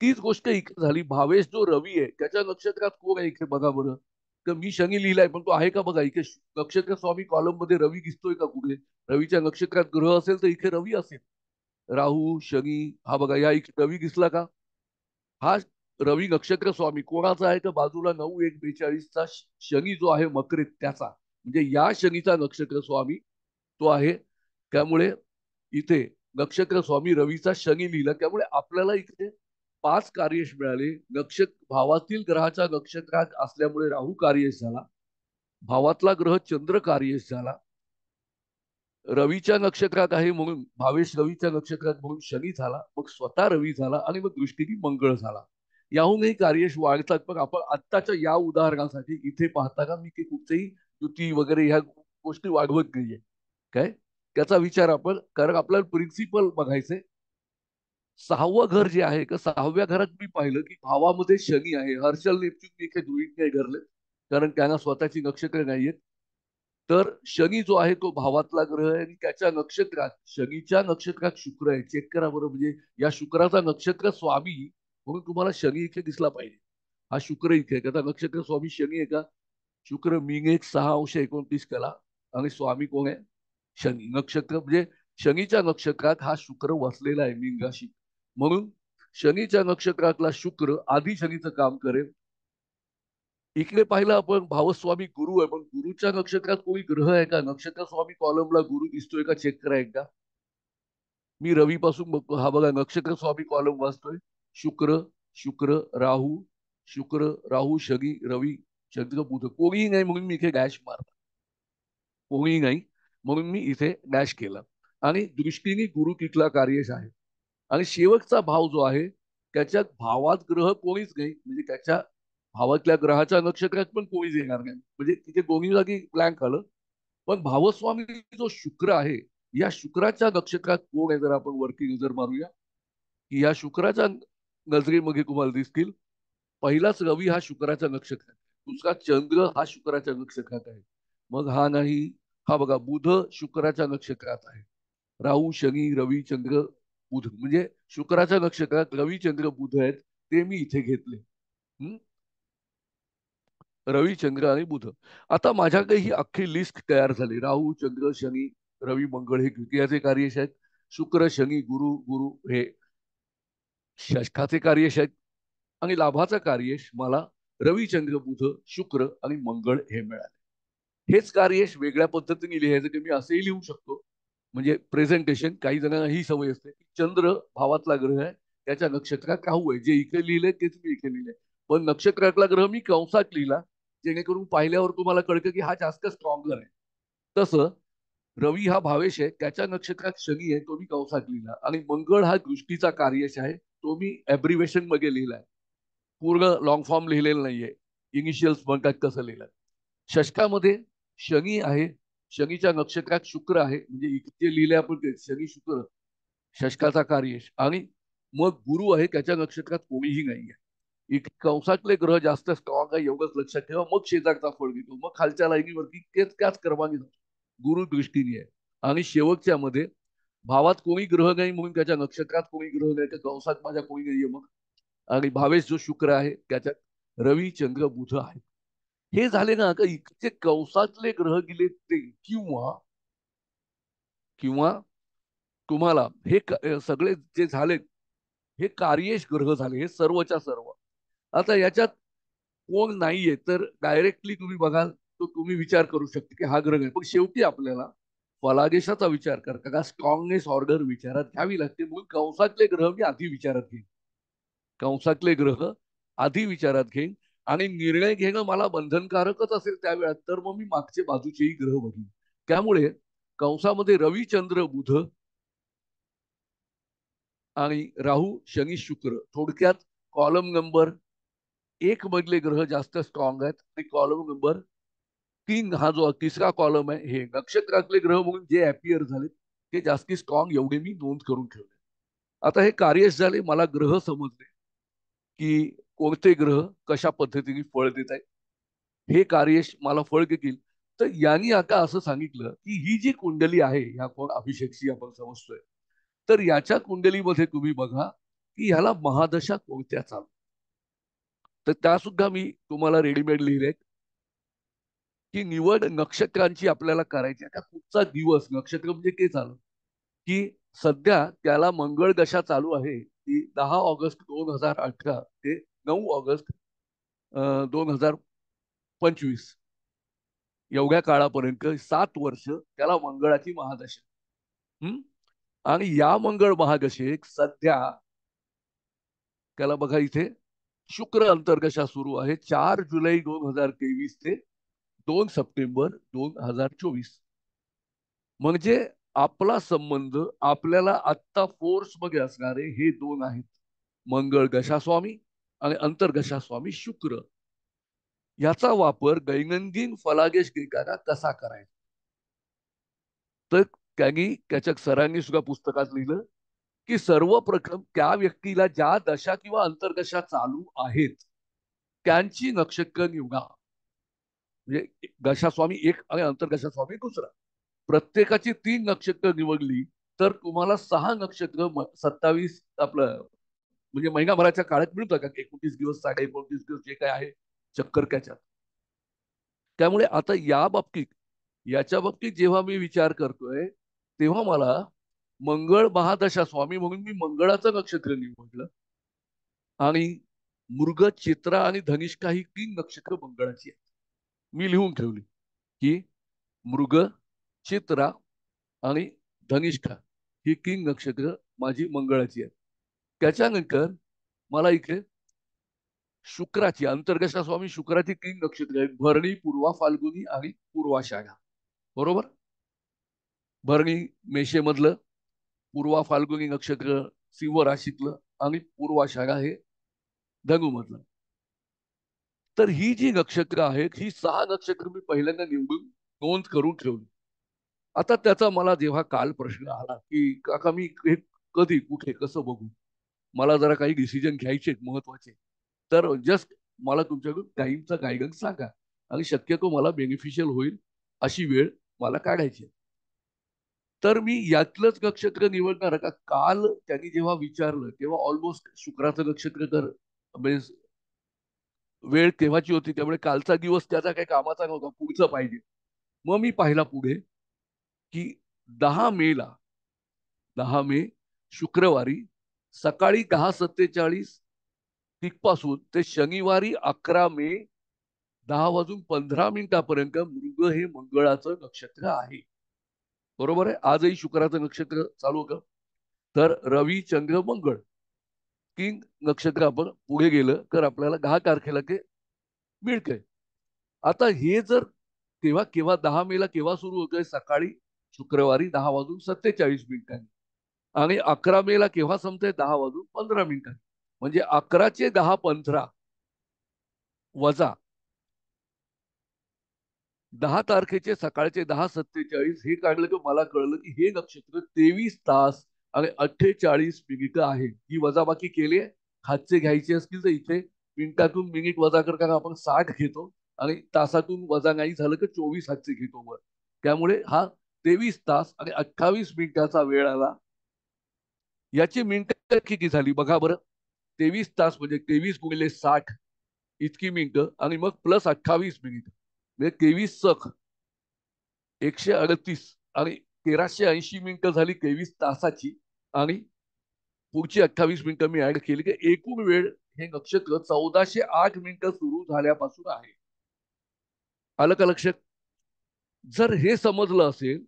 तीच गोष्ट इथे झाली. भावेश जो रवी आहे त्याच्या नक्षत्रात कोण आहे इथे बघा बरं. तर मी शनी लिहिलाय पण तो आहे का बघा इथे. नक्षत्र स्वामी कॉलम मध्ये रवी दिसतोय का कुठे? रवीच्या नक्षत्रात ग्रह असेल तर इथे रवी असेल. राहू शनी हा बघा, या इथे रवी दिसला का? हा रवी नक्षत्र स्वामी कोणाचा आहे? तर बाजूला 9-1-42चा शनी जो आहे मकरेत त्याचा, म्हणजे या शनीचा नक्षत्र स्वामी तो आहे. त्यामुळे इथे नक्षत्र स्वामी रवीचा शनी लिहिला. त्यामुळे आपल्याला इथे 5 कार्यश मिळाले. नक्षत्र भावातील ग्रहाच्या नक्षत्रात असल्यामुळे राहू कार्यश झाला, भावातला ग्रह चंद्र कार्यश झाला, रवीच्या नक्षत्रात आहे म्हणून भावेश रवीच्या नक्षत्रात म्हणून शनी झाला, मग स्वतः रवी झाला आणि मग दृष्टीने मंगळ झाला. याहूनही कार्यश वाढतात. पण आपण आत्ताच्या या उदाहरणासाठी इथे पाहता का मी की कुठचेही युती वगैरे ह्या गोष्टी वाढवत नाहीये काय. त्याचा विचार आपण, कारण आपल्याला प्रिन्सिपल बघायचंय. 6वं घर जे आहे का 6व्या घरात मी पाहिलं की भावामध्ये शनी आहे. हर्षल नेपच्यून मी इथे गृहीत नाही धरले कारण त्यांना स्वतःची नक्षत्र नाहीयेत. तर शनी जो आहे तो भावातला ग्रह आहे आणि त्याच्या नक्षत्रात शनीच्या नक्षत्रात शुक्र आहे. चेक करा बरं, म्हणजे या शुक्राचा नक्षत्र स्वामी म्हणून तुम्हाला शनी इथे दिसला पाहिजे. हा शुक्र इथे आहे, त्याचा नक्षत्र स्वामी शनी आहे का? शुक्र मीन 6 अंश 29 कला आणि स्वामी कोण आहे? शनी. नक्षत्र म्हणजे शनीच्या नक्षत्रात हा शुक्र वसलेला आहे मीन राशी. म्हणून शनीच्या नक्षत्रातला शुक्र आधी शनीचं काम करेल. इकडे पाहिलं आपण भावस्वामी गुरु आहे, पण गुरुच्या नक्षत्रात कोणी ग्रह आहे का? नक्षत्र स्वामी कॉलमला गुरु दिसतोय का? चेक करा एकदा. मी रवी पासून बघतो, हा बघा नक्षत्र स्वामी कॉलम वाचतोय. शुक्र शुक्र राहू शुक्र राहू शनी रवी चंद्र बुध. कोणीही नाही म्हणून मी इथे डॅश मारला, कोणीही नाही म्हणून मी इथे डॅश केला. आणि दृष्टीने गुरु तिथला कार्यश आहे. आणि शेवटचा भाव जो आहे त्याच्यात भावात ग्रह कोणीच नाही, म्हणजे त्याच्या भावातल्या ग्रहाच्या नक्षत्रात पण कोणीच येणार नाही, म्हणजे तिथे दोन्ही जागी ब्लँक आलं. पण भावस्वामी जो शुक्र आहे, या शुक्राच्या नक्षत्रात कोण आहे जर आपण वरती नजर मारूया, की या शुक्राच्या नजरेमध्ये तुम्हाला दिसतील. पहिलाच रवी हा शुक्राच्या नक्षत्रात, दुसरा चंद्र हा शुक्राच्या नक्षत्रात आहे. मग हा नाही, हा बघा बुध शुक्राच्या नक्षत्रात आहे. राहू शनी रवी चंद्र बुध, म्हणजे शुक्राच्या नक्षत्रात रवी चंद्र बुध आहेत, ते मी इथे घेतले. रवी चंद्र आणि बुध. आता माझ्याकडे ही अख्खी लिस्ट तयार झाली. राहू चंद्र शनी रवी मंगळ हे द्वितीयाचे कार्यश आहेत. शुक्र शनी गुरु गुरु हे षष्ठाचे कार्यश आहेत. आणि लाभाचा कार्यश मला रवी चंद्र बुध शुक्र आणि मंगळ हे मिळाले. हेच कार्यश वेगळ्या पद्धतीने लिहायचं की मी असंही लिहू शकतो, म्हणजे प्रेझेंटेशन. काही जणांना ही सवय असते की चंद्र भावातला ग्रह आहे, त्याच्या नक्षत्रात राहू आहे, जे इथे लिहिलंय तेच मी इथे लिहिलंय. पण नक्षत्रातला ग्रह मी कंसात लिहिला, जेणेकरून पाहिल्यावर तुम्हाला कळतं की हा जास्त स्ट्रॉंगर आहे. तसं रवी हा भावेश आहे, त्याच्या नक्षत्रात शनी आहे, तो मी कंसात लिहिला. आणि मंगळ हा दृष्टीचा कार्यश आहे, तो मी ॲब्रिव्हेशन मध्ये लिहिलाय, पूर्ण लॉंग फॉर्म लिहिलेलं नाहीये, इनिशियल्स म्हणतात कसं लिहिलंय. षष्ठामध्ये शनी आहे, शनीच्या नक्षत्रात शुक्र आहे, म्हणजे इथे लिहिले आपण ते शनी शुक्र षष्ठाचा कार्यश. आणि मग गुरु आहे, त्याच्या नक्षत्रात कोणीही नाहीये. कंसातले ग्रह जास्त स्ट्रॉंग आहे एवढंच लक्षात ठेवा. मग शेजारचा फळ घेतो, मग खालच्या लाईनीवरती त्याच क्रमाने गुरु दृष्टीने आहे. आणि शेवटच्या मध्ये भावात कोणी ग्रह नाही म्हणून त्याच्या नक्षत्रात कोणी ग्रह नाही, तर कंसात माझ्या कोणी नाहीये मग. आणि भावेश जो शुक्र आहे त्याच्यात रवी चंद्र बुध आहे. हे झाले ना का इकडचे कंसातले ग्रह गेले ते, किंवा किंवा तुम्हाला हे सगळे जे झाले हे कार्येश ग्रह झाले, हे सर्वच्या सर्व. आता याच्यात कोण नाहीये तर डायरेक्टली तुम्ही बघाल तर तुम्ही विचार करू शकता की हा ग्रह आहे. पण शेवटी आपल्याला फलादेशाचा विचार करता का स्ट्रॉंगनेस ऑर्डर विचारात घ्यावी लागते, म्हणून कंसातले ग्रह मी आधी विचारात घेईन. कंसातले ग्रह आधी विचारात घेईन. आणि निर्णय घेणं मला बंधनकारकच असेल त्यावेळात तर मग मी मागचे बाजूचेही ग्रह बघीन. त्यामुळे कंसामध्ये रवी चंद्र बुध आणि राहू शनी शुक्र, थोडक्यात कॉलम नंबर 1 मधले ग्रह जास्त स्ट्रॉंग आहेत. आणि कॉलम नंबर 3 हा जो तिसरा कॉलम आहे, हे नक्षत्रातले ग्रह म्हणून जे अपियर झाले ते जास्ती स्ट्रॉंग, एवढे मी नोंद करून ठेवले. आता हे कार्यश झाले, मला ग्रह समजले की कोणते ग्रह कशा पद्धतीने फळ देत आहेत. हे कार्यश मला फळ देतील. तर यांनी आता असं सांगितलं की ही जी कुंडली आहे, ह्या कोण अभिषेकशी आपण समजतोय, तर याच्या कुंडलीमध्ये तुम्ही बघा की ह्याला महादशा कोणत्या चालू. तर त्या सुद्धा मी तुम्हाला रेडीमेड लिहिले की निवड नक्षत्रांची आपल्याला करायची. आता कुठचा दिवस, नक्षत्र म्हणजे ते चालू की सध्या त्याला मंगळ दशा चालू आहे, की 10 ऑगस्ट 2018 ते 9 ऑगस्ट 2025 एवढ्या काळापर्यंत 7 वर्ष त्याला मंगळाची महादशा. आणि या मंगळ महादशेत सध्या त्याला बघा इथे शुक्र अंतर्दशा सुरू आहे 4 जुलै 2023 ते 2 सप्टेंबर 2024. म्हणजे आपला संबंध आपल्याला आत्ता फोर्स मध्ये असणारे हे दोन आहेत, मंगळ दशास्वामी आणि अंतर्दशास्वामी शुक्र. याचा वापर दैनंदिन फलादेश घेताना कसा करायचा, तर त्यांनी त्याच्या सरांनी सुद्धा पुस्तकात लिहिलं की सर्वप्रथम त्या व्यक्तीला ज्या दशा किंवा अंतर्दशा चालू आहेत त्यांची नक्षत्र निवडा. म्हणजे दशास्वामी एक आणि अंतर्दशास्वामी दुसरा, प्रत्येकाची 3 नक्षत्र निवडली तर तुम्हाला 6 नक्षत्र 27 आपलं म्हणजे महिनाभराच्या काळात मिळतं का, 29 दिवस 29 दिवस जे काय आहे चक्कर त्याच्यात. त्यामुळे आता याच्या बाबतीत जेव्हा मी विचार करतोय तेव्हा मला मंगळ महादशा स्वामी म्हणून मी मंगळाचं नक्षत्र निवडलं. आणि मृग चित्रा आणि धनिष्ठा ही 3 नक्षत्र मंगळाची आहेत. मी लिहून ठेवली, की मृग चित्रा आणि धनिष्ठा ही किंग नक्षत्र माझी मंगळाची आहे. त्याच्यानंतर मला इथे शुक्राची अंतर्गशा स्वामी शुक्राची किंग नक्षत्र आहे. भरणी, पूर्वा, फाल्गुनी आणि पूर्वाषाढा. बरोबर. भरणी मेषेमधलं, पूर्वा फाल्गुनी नक्षत्र सिंह राशीतलं आणि पूर्वाषाढा हे धनु मधलं. तर ही जी नक्षत्र आहेत ही 6 नक्षत्र मी पहिल्यांदा निवडून नोंद करून ठेवली. आता त्याचा मला जेव्हा काल प्रश्न आला की काका मी हे कधी कुठे कसं बघू, मला जरा काही डिसिजन घ्यायचे महत्वाचे, तर जस्ट मला तुमच्याकडून टाइमचा गायडन्स सांगा आणि शक्यतो मला बेनिफिशियल होईल अशी वेळ मला काढायची. तर मी यातलंच नक्षत्र निवडणार का. काल त्यांनी जेव्हा विचारलं तेव्हा ऑलमोस्ट शुक्राचं नक्षत्र तर म्हणजे वेळ केव्हाची होती त्यामुळे कालचा दिवस त्याचा काही कामाचा नव्हता, पुढचं पाहिजे. मग मी पाहिला पुढे की 10 मे शुक्रवारी सकाळी 10:47 पासून ते शनिवारी 11 मे 10:15 मृग हे मंगळाचं नक्षत्र आहे. बरोबर आहे. आजही शुक्राचं नक्षत्र चालू का. तर रवी चंद्र मंगळ किंग नक्षत्र आपण पुढे गेलं तर आपल्याला 10 तारखेला ते मिळतंय. आता हे जर तेव्हा केव्हा 10 मेला केव्हा सुरू होतंय, सकाळी शुक्रवारी 10:47 आणि 11 मेला केव्हा संपतंय 10:15 म्हणजे 11चे 10:15 वजा 10 तारखेचे सकाळचे 10:47 हे काढलं की मला कळलं की हे नक्षत्र 23 तास आणि 48 मिनिटं आहे. ही वजाबाकी केली आहे. हातचे घ्यायचे असतील तर इथे मिनिटातून मिनिट वजा करताना आपण 60 घेतो आणि तासातून वजा नाही झालं तर 24 हातचे घेतो वर. त्यामुळे हा 23 तास आणि 28 मिनिटाचा वेळ आला. याची मिनिटं किती झाली बघा बरं. 23 तास म्हणजे 23 गुणिले 60 इतकी मिनिटं आणि मग प्लस 28 मिनिटं म्हणजे 23 सख 138 आणि 1380 मिनिटं झाली 23 तासाची आणि पुढची 28 मिनिटं मी ऍड केली की एकूण वेळ हे नक्षत्र 1408 मिनिटं सुरू झाल्यापासून आहे. आलं का लक्षात. जर हे समजलं असेल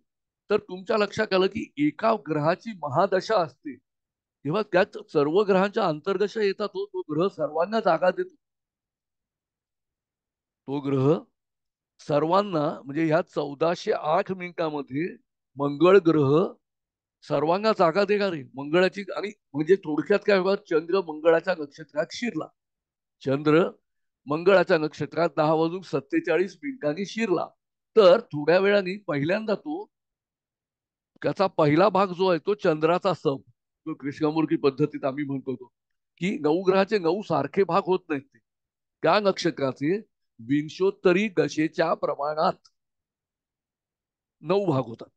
तर तुमच्या लक्षात आलं की एका ग्रहाची महादशा असते तेव्हा त्यात सर्व ग्रहांच्या अंतर्दशा येतात. तो ग्रह सर्वांना जागा देतो. तो ग्रह सर्वांना म्हणजे ह्या 1408 मिनिटांमध्ये मंगळ ग्रह सर्वांना जागा देणार आहे. मंगळाची आणि म्हणजे थोडक्यात काय बघा, चंद्र मंगळाच्या नक्षत्रात शिरला. चंद्र मंगळाच्या नक्षत्रात 10:47 शिरला. तर थोड्या वेळाने पहिल्यांदा तो त्याचा पहिला भाग जो आहे तो चंद्राचा सम जो कृष्णमूर्ती पद्धतीत आम्ही म्हणतो तो की 9 ग्रहाचे 9 सारखे भाग होत नाहीत. ते त्या नक्षत्राचे 20 दशेच्या प्रमाणात 9 भाग होतात.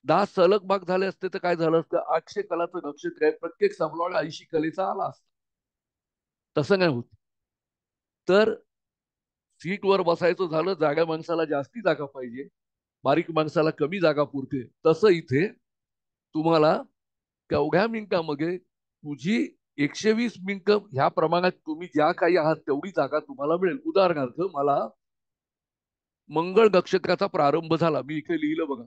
10 सलग भाग झाले असते तर काय झालं असतं, 800 कलाचं नक्षत्र आहे, प्रत्येक समलॉड 80 कलेचा आला असता. तसं नाही होत. तर सीटवर बसायचं झालं, जागा माणसाला जास्ती जागा पाहिजे, बारीक माणसाला कमी जागा पुरते. तसं इथे तुम्हाला तेवढ्या मिनिटांमध्ये तुझी 120 मिनिटं ह्या प्रमाणात तुम्ही ज्या काही आहात तेवढी जागा तुम्हाला मिळेल. उदाहरणार्थ मला मंगळ नक्षत्राचा प्रारंभ झाला, मी इथे लिहिलं बघा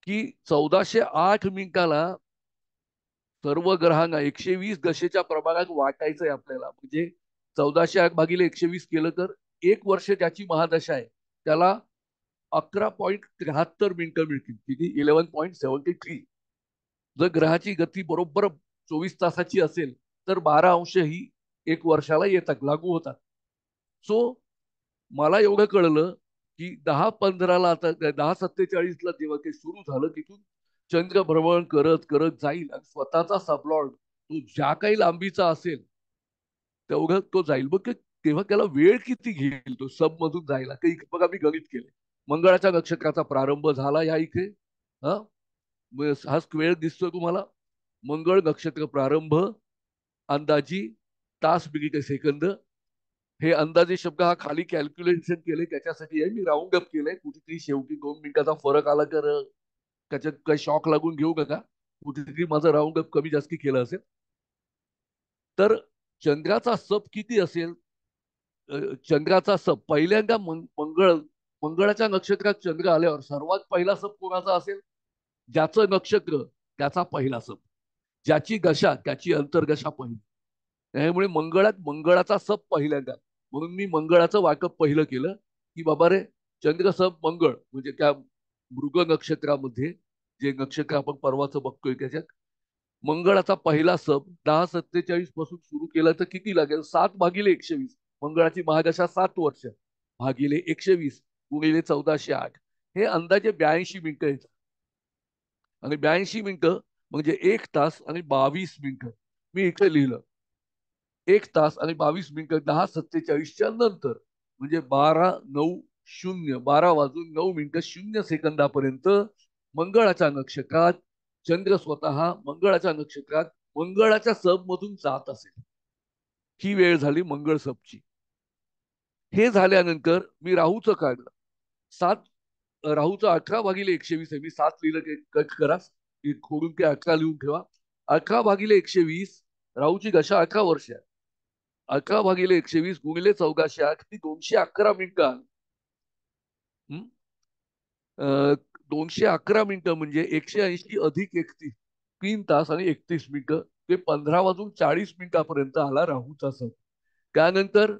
की 1408 मिनिटाला सर्व ग्रहांना 120 दशेच्या प्रमाणात वाटायचंय आपल्याला. म्हणजे 1408 भागिले 120 केलं तर 1 वर्ष त्याची महादशा आहे, त्याला 11.73 मिनिटं मिळतील. किती 11.73. जर ग्रहाची गती बरोबर 24 तासाची असेल तर 12 अंश ही 1 वर्षाला येतात, लागू होतात. सो मला एवढं कळलं की 10:15ला आता 10:47ला जेव्हा ते सुरू झालं तिथून चंद्र भ्रमण करत करत जाईल आणि स्वतःचा सबलॉर्ड तो ज्या काही लांबीचा असेल तेवढं तो जाईल. बघ तेव्हा त्याला वेळ किती घेईल तो सब मधून जायला. काही बघा मी गणित केले. मंगळाच्या नक्षत्राचा प्रारंभ झाला या इथे, हा स्क्वेअर दिसतोय तुम्हाला. मंगळ नक्षत्र प्रारंभ अंदाजी तास मिनिट सेकंद. हे अंदाजे शब्द हा खाली कॅल्क्युलेशन केले त्याच्यासाठी आहे, मी राऊंड अप केलंय. कुठेतरी शेवटी 2 मिनिटाचा फरक आला तर त्याच्यात काही शॉक लागून घेऊ नका. कुठेतरी माझं राऊंड अप कमी जास्ती केलं असेल. तर चंद्राचा सप किती असेल. चंद्राचा सप पहिल्यांदा मंगळाच्या नक्षत्रात चंद्र आल्यावर सर्वात पहिला सप कोणाचा असेल, ज्याचं नक्षत्र त्याचा पहिला सप, ज्याची दशा त्याची अंतर्दशा पहिली. त्यामुळे मंगळात मंगळाचा सप पहिल्यांदा, म्हणून मी मंगळाचं वाटप पहिलं केलं की बाबा रे, चंद्र सप मंगळ म्हणजे त्या मृग नक्षत्रामध्ये जे नक्षत्र आपण परवाचं बघतोय त्याच्यात मंगळाचा पहिला सप 10:47 पासून सुरू केला तर किती लागेल? 7/120. मंगळाची महादशा 7 वर्ष भागिले 120 गुणिले 1408, हे अंदाजे 82 मिनिटं येतात. आणि 82 मिनिटं म्हणजे 1 तास आणि 22 मिनिटं. मी इथे लिहिलं 1 तास आणि 22 मिनिटं 10:47च्या नंतर म्हणजे 12:09 12:09 मंगळाच्या नक्षत्रात चंद्र स्वतः मंगळाच्या नक्षत्रात मंगळाच्या सब मधून जात असेल. ही वेळ झाली मंगळ सबची. हे झाल्यानंतर मी राहूचं काढलं. राहूचं 18/120 आहे. मी 7 लिहिलं की कट करा, खोडून ते 18 लिहून ठेवा. 18/120 राहूची दशा 18 वर्ष आहे. 18/120 गुणिले 1408 ती 211 मिनिटं. 211 मिनिटं म्हणजे 180 अधिक 31 3 तास आणि 31 मिनिटं. ते 15:40 आला राहूचा सण. त्यानंतर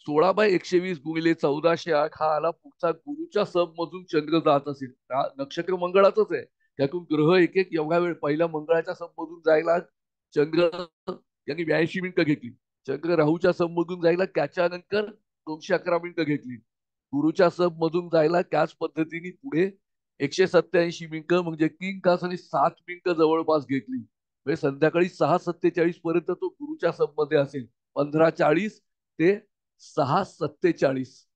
16/120 गुणिले 1408 हा आला पुढचा गुरुच्या सब मधून चंद्र जात असेल. नक्षत्र मंगळाचंच आहे, त्यातून ग्रह एक एक एवढा वेळ पहिल्या मंगळाच्या सब मधून जायला चंद्र यांनी 82 मिनिटं घेतली. चंद्र राहूच्या सब मधून जायला त्याच्यानंतर 211 मिनिटं घेतली. गुरुच्या सब मधून जायला त्याच पद्धतीने पुढे 187 मिनिटं म्हणजे 3 तास आणि 7 मिनिटं जवळपास घेतली. म्हणजे संध्याकाळी 6:47 पर्यंत तो गुरुच्या सब मध्ये असेल. 15:40 ते 6:47.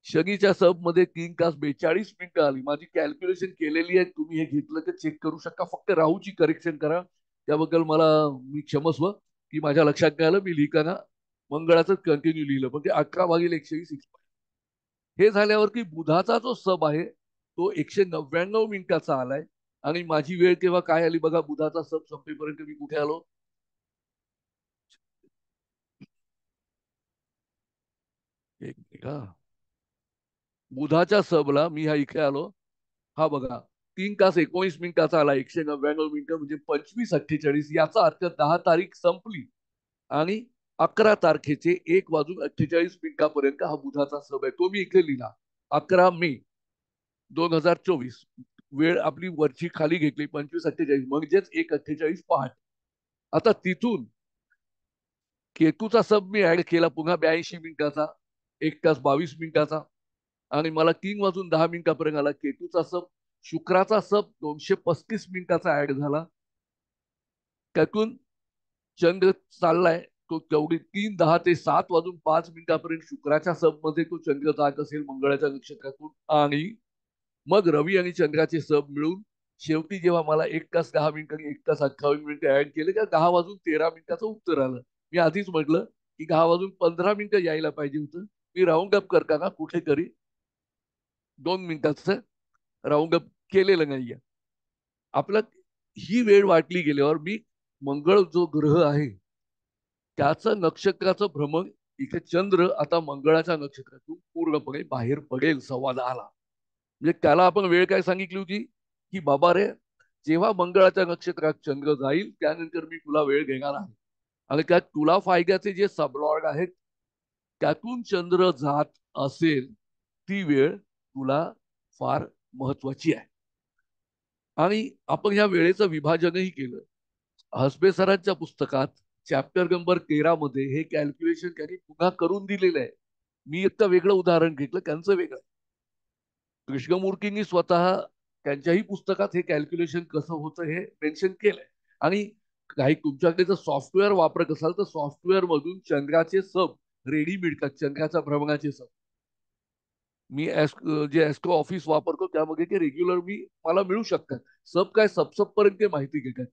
शनीच्या सब मध्ये 3 तास 42 मिनिटं आली. माझी कॅल्क्युलेशन केलेली आहे, तुम्ही हे घेतलं तर चेक करू शकता. फक्त राहूची करेक्शन करा, त्याबद्दल मला मी क्षमस्व की माझ्या लक्षात नाही आलं. मी लिहिताना मंगळाचं कंटिन्यू लिहिलं, पण ते 18/120. हे झाल्यावर की बुधाचा जो सब आहे तो 199 मिनिटाचा आलाय. आणि माझी वेळ तेव्हा काय आली बघा, बुधाचा सब संपेपर्यंत मी कुठे आलो? एक मिनिट हा. बुधाच्या सबला मी हा इथे आलो. हा बघा 3 तास 19 मिनिटाचा आला. 199 मिनिटं म्हणजे 25:48. याचा अर्थ 10 तारीख संपली आणि 11 तारखेचे 1:48 हा बुधाचा सब आहे. तो मी इथे लिहिला 11 मे 2024. वेळ आपली वरची खाली घेतली 25:48 म्हणजेच 1:48 पहाट. आता तिथून केतूचा सब मी ऍड केला पुन्हा 82 मिनिटाचा, 1 तास 22 मिनिटाचा आणि मला 3:10 आला केतूचा सब. शुक्राचा सब 235 मिनिटाचा ऍड झाला. त्यातून चंद्र चाललाय तो तेवढी 3:10 ते 7:05 शुक्राच्या सब मध्ये तो चंद्र जात असेल मंगळाच्या नक्षत्रातून. आणि मग रवी आणि चंद्राचे सब मिळून शेवटी जेव्हा मला 1 तास 10 मिनिटं आणि 1 तास 28 मिनिटं ऍड केले का 10:13 उत्तर आलं. मी आधीच म्हटलं की 10:15 यायला पाहिजे होतं. मी राऊंड अप करताना कुठेतरी 2 मिनिटाचं राऊंड अप केलेलं नाहीये. आपलं ही वेळ वाटली गेल्यावर मी मंगळ जो ग्रह आहे त्याचं नक्षत्राचं भ्रमण, इथे चंद्र आता मंगळाच्या नक्षत्रातून पूर्णपणे बाहेर पडेल 10:15. म्हणजे त्याला आपण वेळ काय सांगितली होती की बाबा रे, जेव्हा मंगळाच्या नक्षत्रात चंद्र जाईल त्यानंतर मी तुला वेळ घेणार आहे. आणि त्यात तुला फायद्याचे जे सबलॉर्ड आहेत त्यातून चंद्र जात असेल ती वेळ तुला फार महत्वाची आहे. आणि आपण या वेळेचं विभाजनही केलं. हसबे सरांच्या पुस्तकात चॅप्टर नंबर 13 मध्ये हे कॅल्क्युलेशन त्यांनी पुन्हा करून दिलेलं आहे. मी एक वेगळं उदाहरण घेतलं, त्यांचं वेगळं. कृष्णमूर्तींनी स्वतः त्यांच्याही पुस्तकात हे कॅल्क्युलेशन कसं होतं हे मेन्शन केलंय. आणि काही तुमच्याकडे जर सॉफ्टवेअर वापरत असाल तर सॉफ्टवेअर मधून चंद्राचे सब रेडी मिळतात, चंद्राच्या भ्रमणाचे सब. मी जे एस्ट्रो ऑफिस वापरतो त्यामध्ये ते रेग्युलर मला मिळू शकतात. सब काय सबसब पर्यंत माहिती घेतात.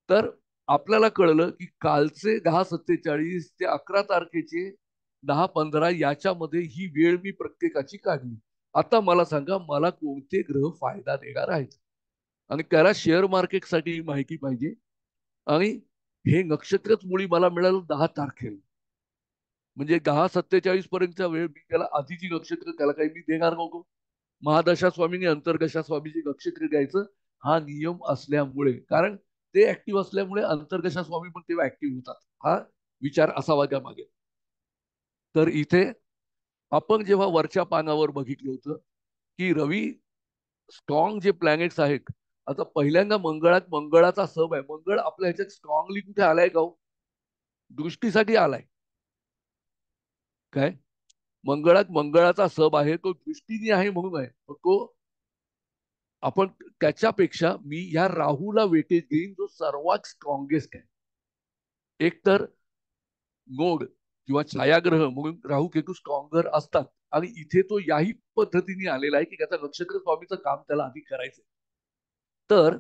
तर आपल्याला कळलं की कालचे 10:47 ते 11 तारखेचे 10:15 याच्यामध्ये ही वेळ मी प्रत्येकाची काढली. आता मला सांगा मला कोणते ग्रह फायदा देणार आहेत. आणि त्याला शेअर मार्केटसाठी माहिती पाहिजे. आणि हे नक्षत्रच मुळी मला मिळालं 10 तारखेला. म्हणजे 10:47 पर्यंतचा वेळ मी त्याला आधीची नक्षत्र त्याला काही मी देणार नव्हतो. महादशा स्वामींनी अंतर्दशा स्वामीची नक्षत्र द्यायचं हा नियम असल्यामुळे, कारण ते ऍक्टिव्ह असल्यामुळे अंतर्दशा स्वामी पण तेव्हा ऍक्टिव्ह होतात, हा विचार असावा त्यामागे. तर इथे आपण जेव्हा वरच्या पानावर बघितलं होतं की रवी स्ट्रॉंग जे प्लॅनेट्स आहेत, आता पहिल्यांदा मंगळात मंगळाचा सब आहे. मंगळ आपल्या ह्याच्यात स्ट्रॉंगली कुठे आलाय का? दृष्टीसाठी आलाय काय? मंगळात मंगळाचा सब आहे, तो दृष्टीने आहे म्हणून आहे. तो आपण त्याच्यापेक्षा मी ह्या राहूला वेटेज घेईन, जो सर्वात स्ट्रॉंगेस्ट आहे. एक तर नोड किंवा छायाग्रह म्हणून राहू केतू स्ट्रॉंगर असतात, आणि इथे तो याही पद्धतीने आलेला आहे की त्याचा नक्षत्र स्वामीचं काम त्याला आधी करायचंय. तर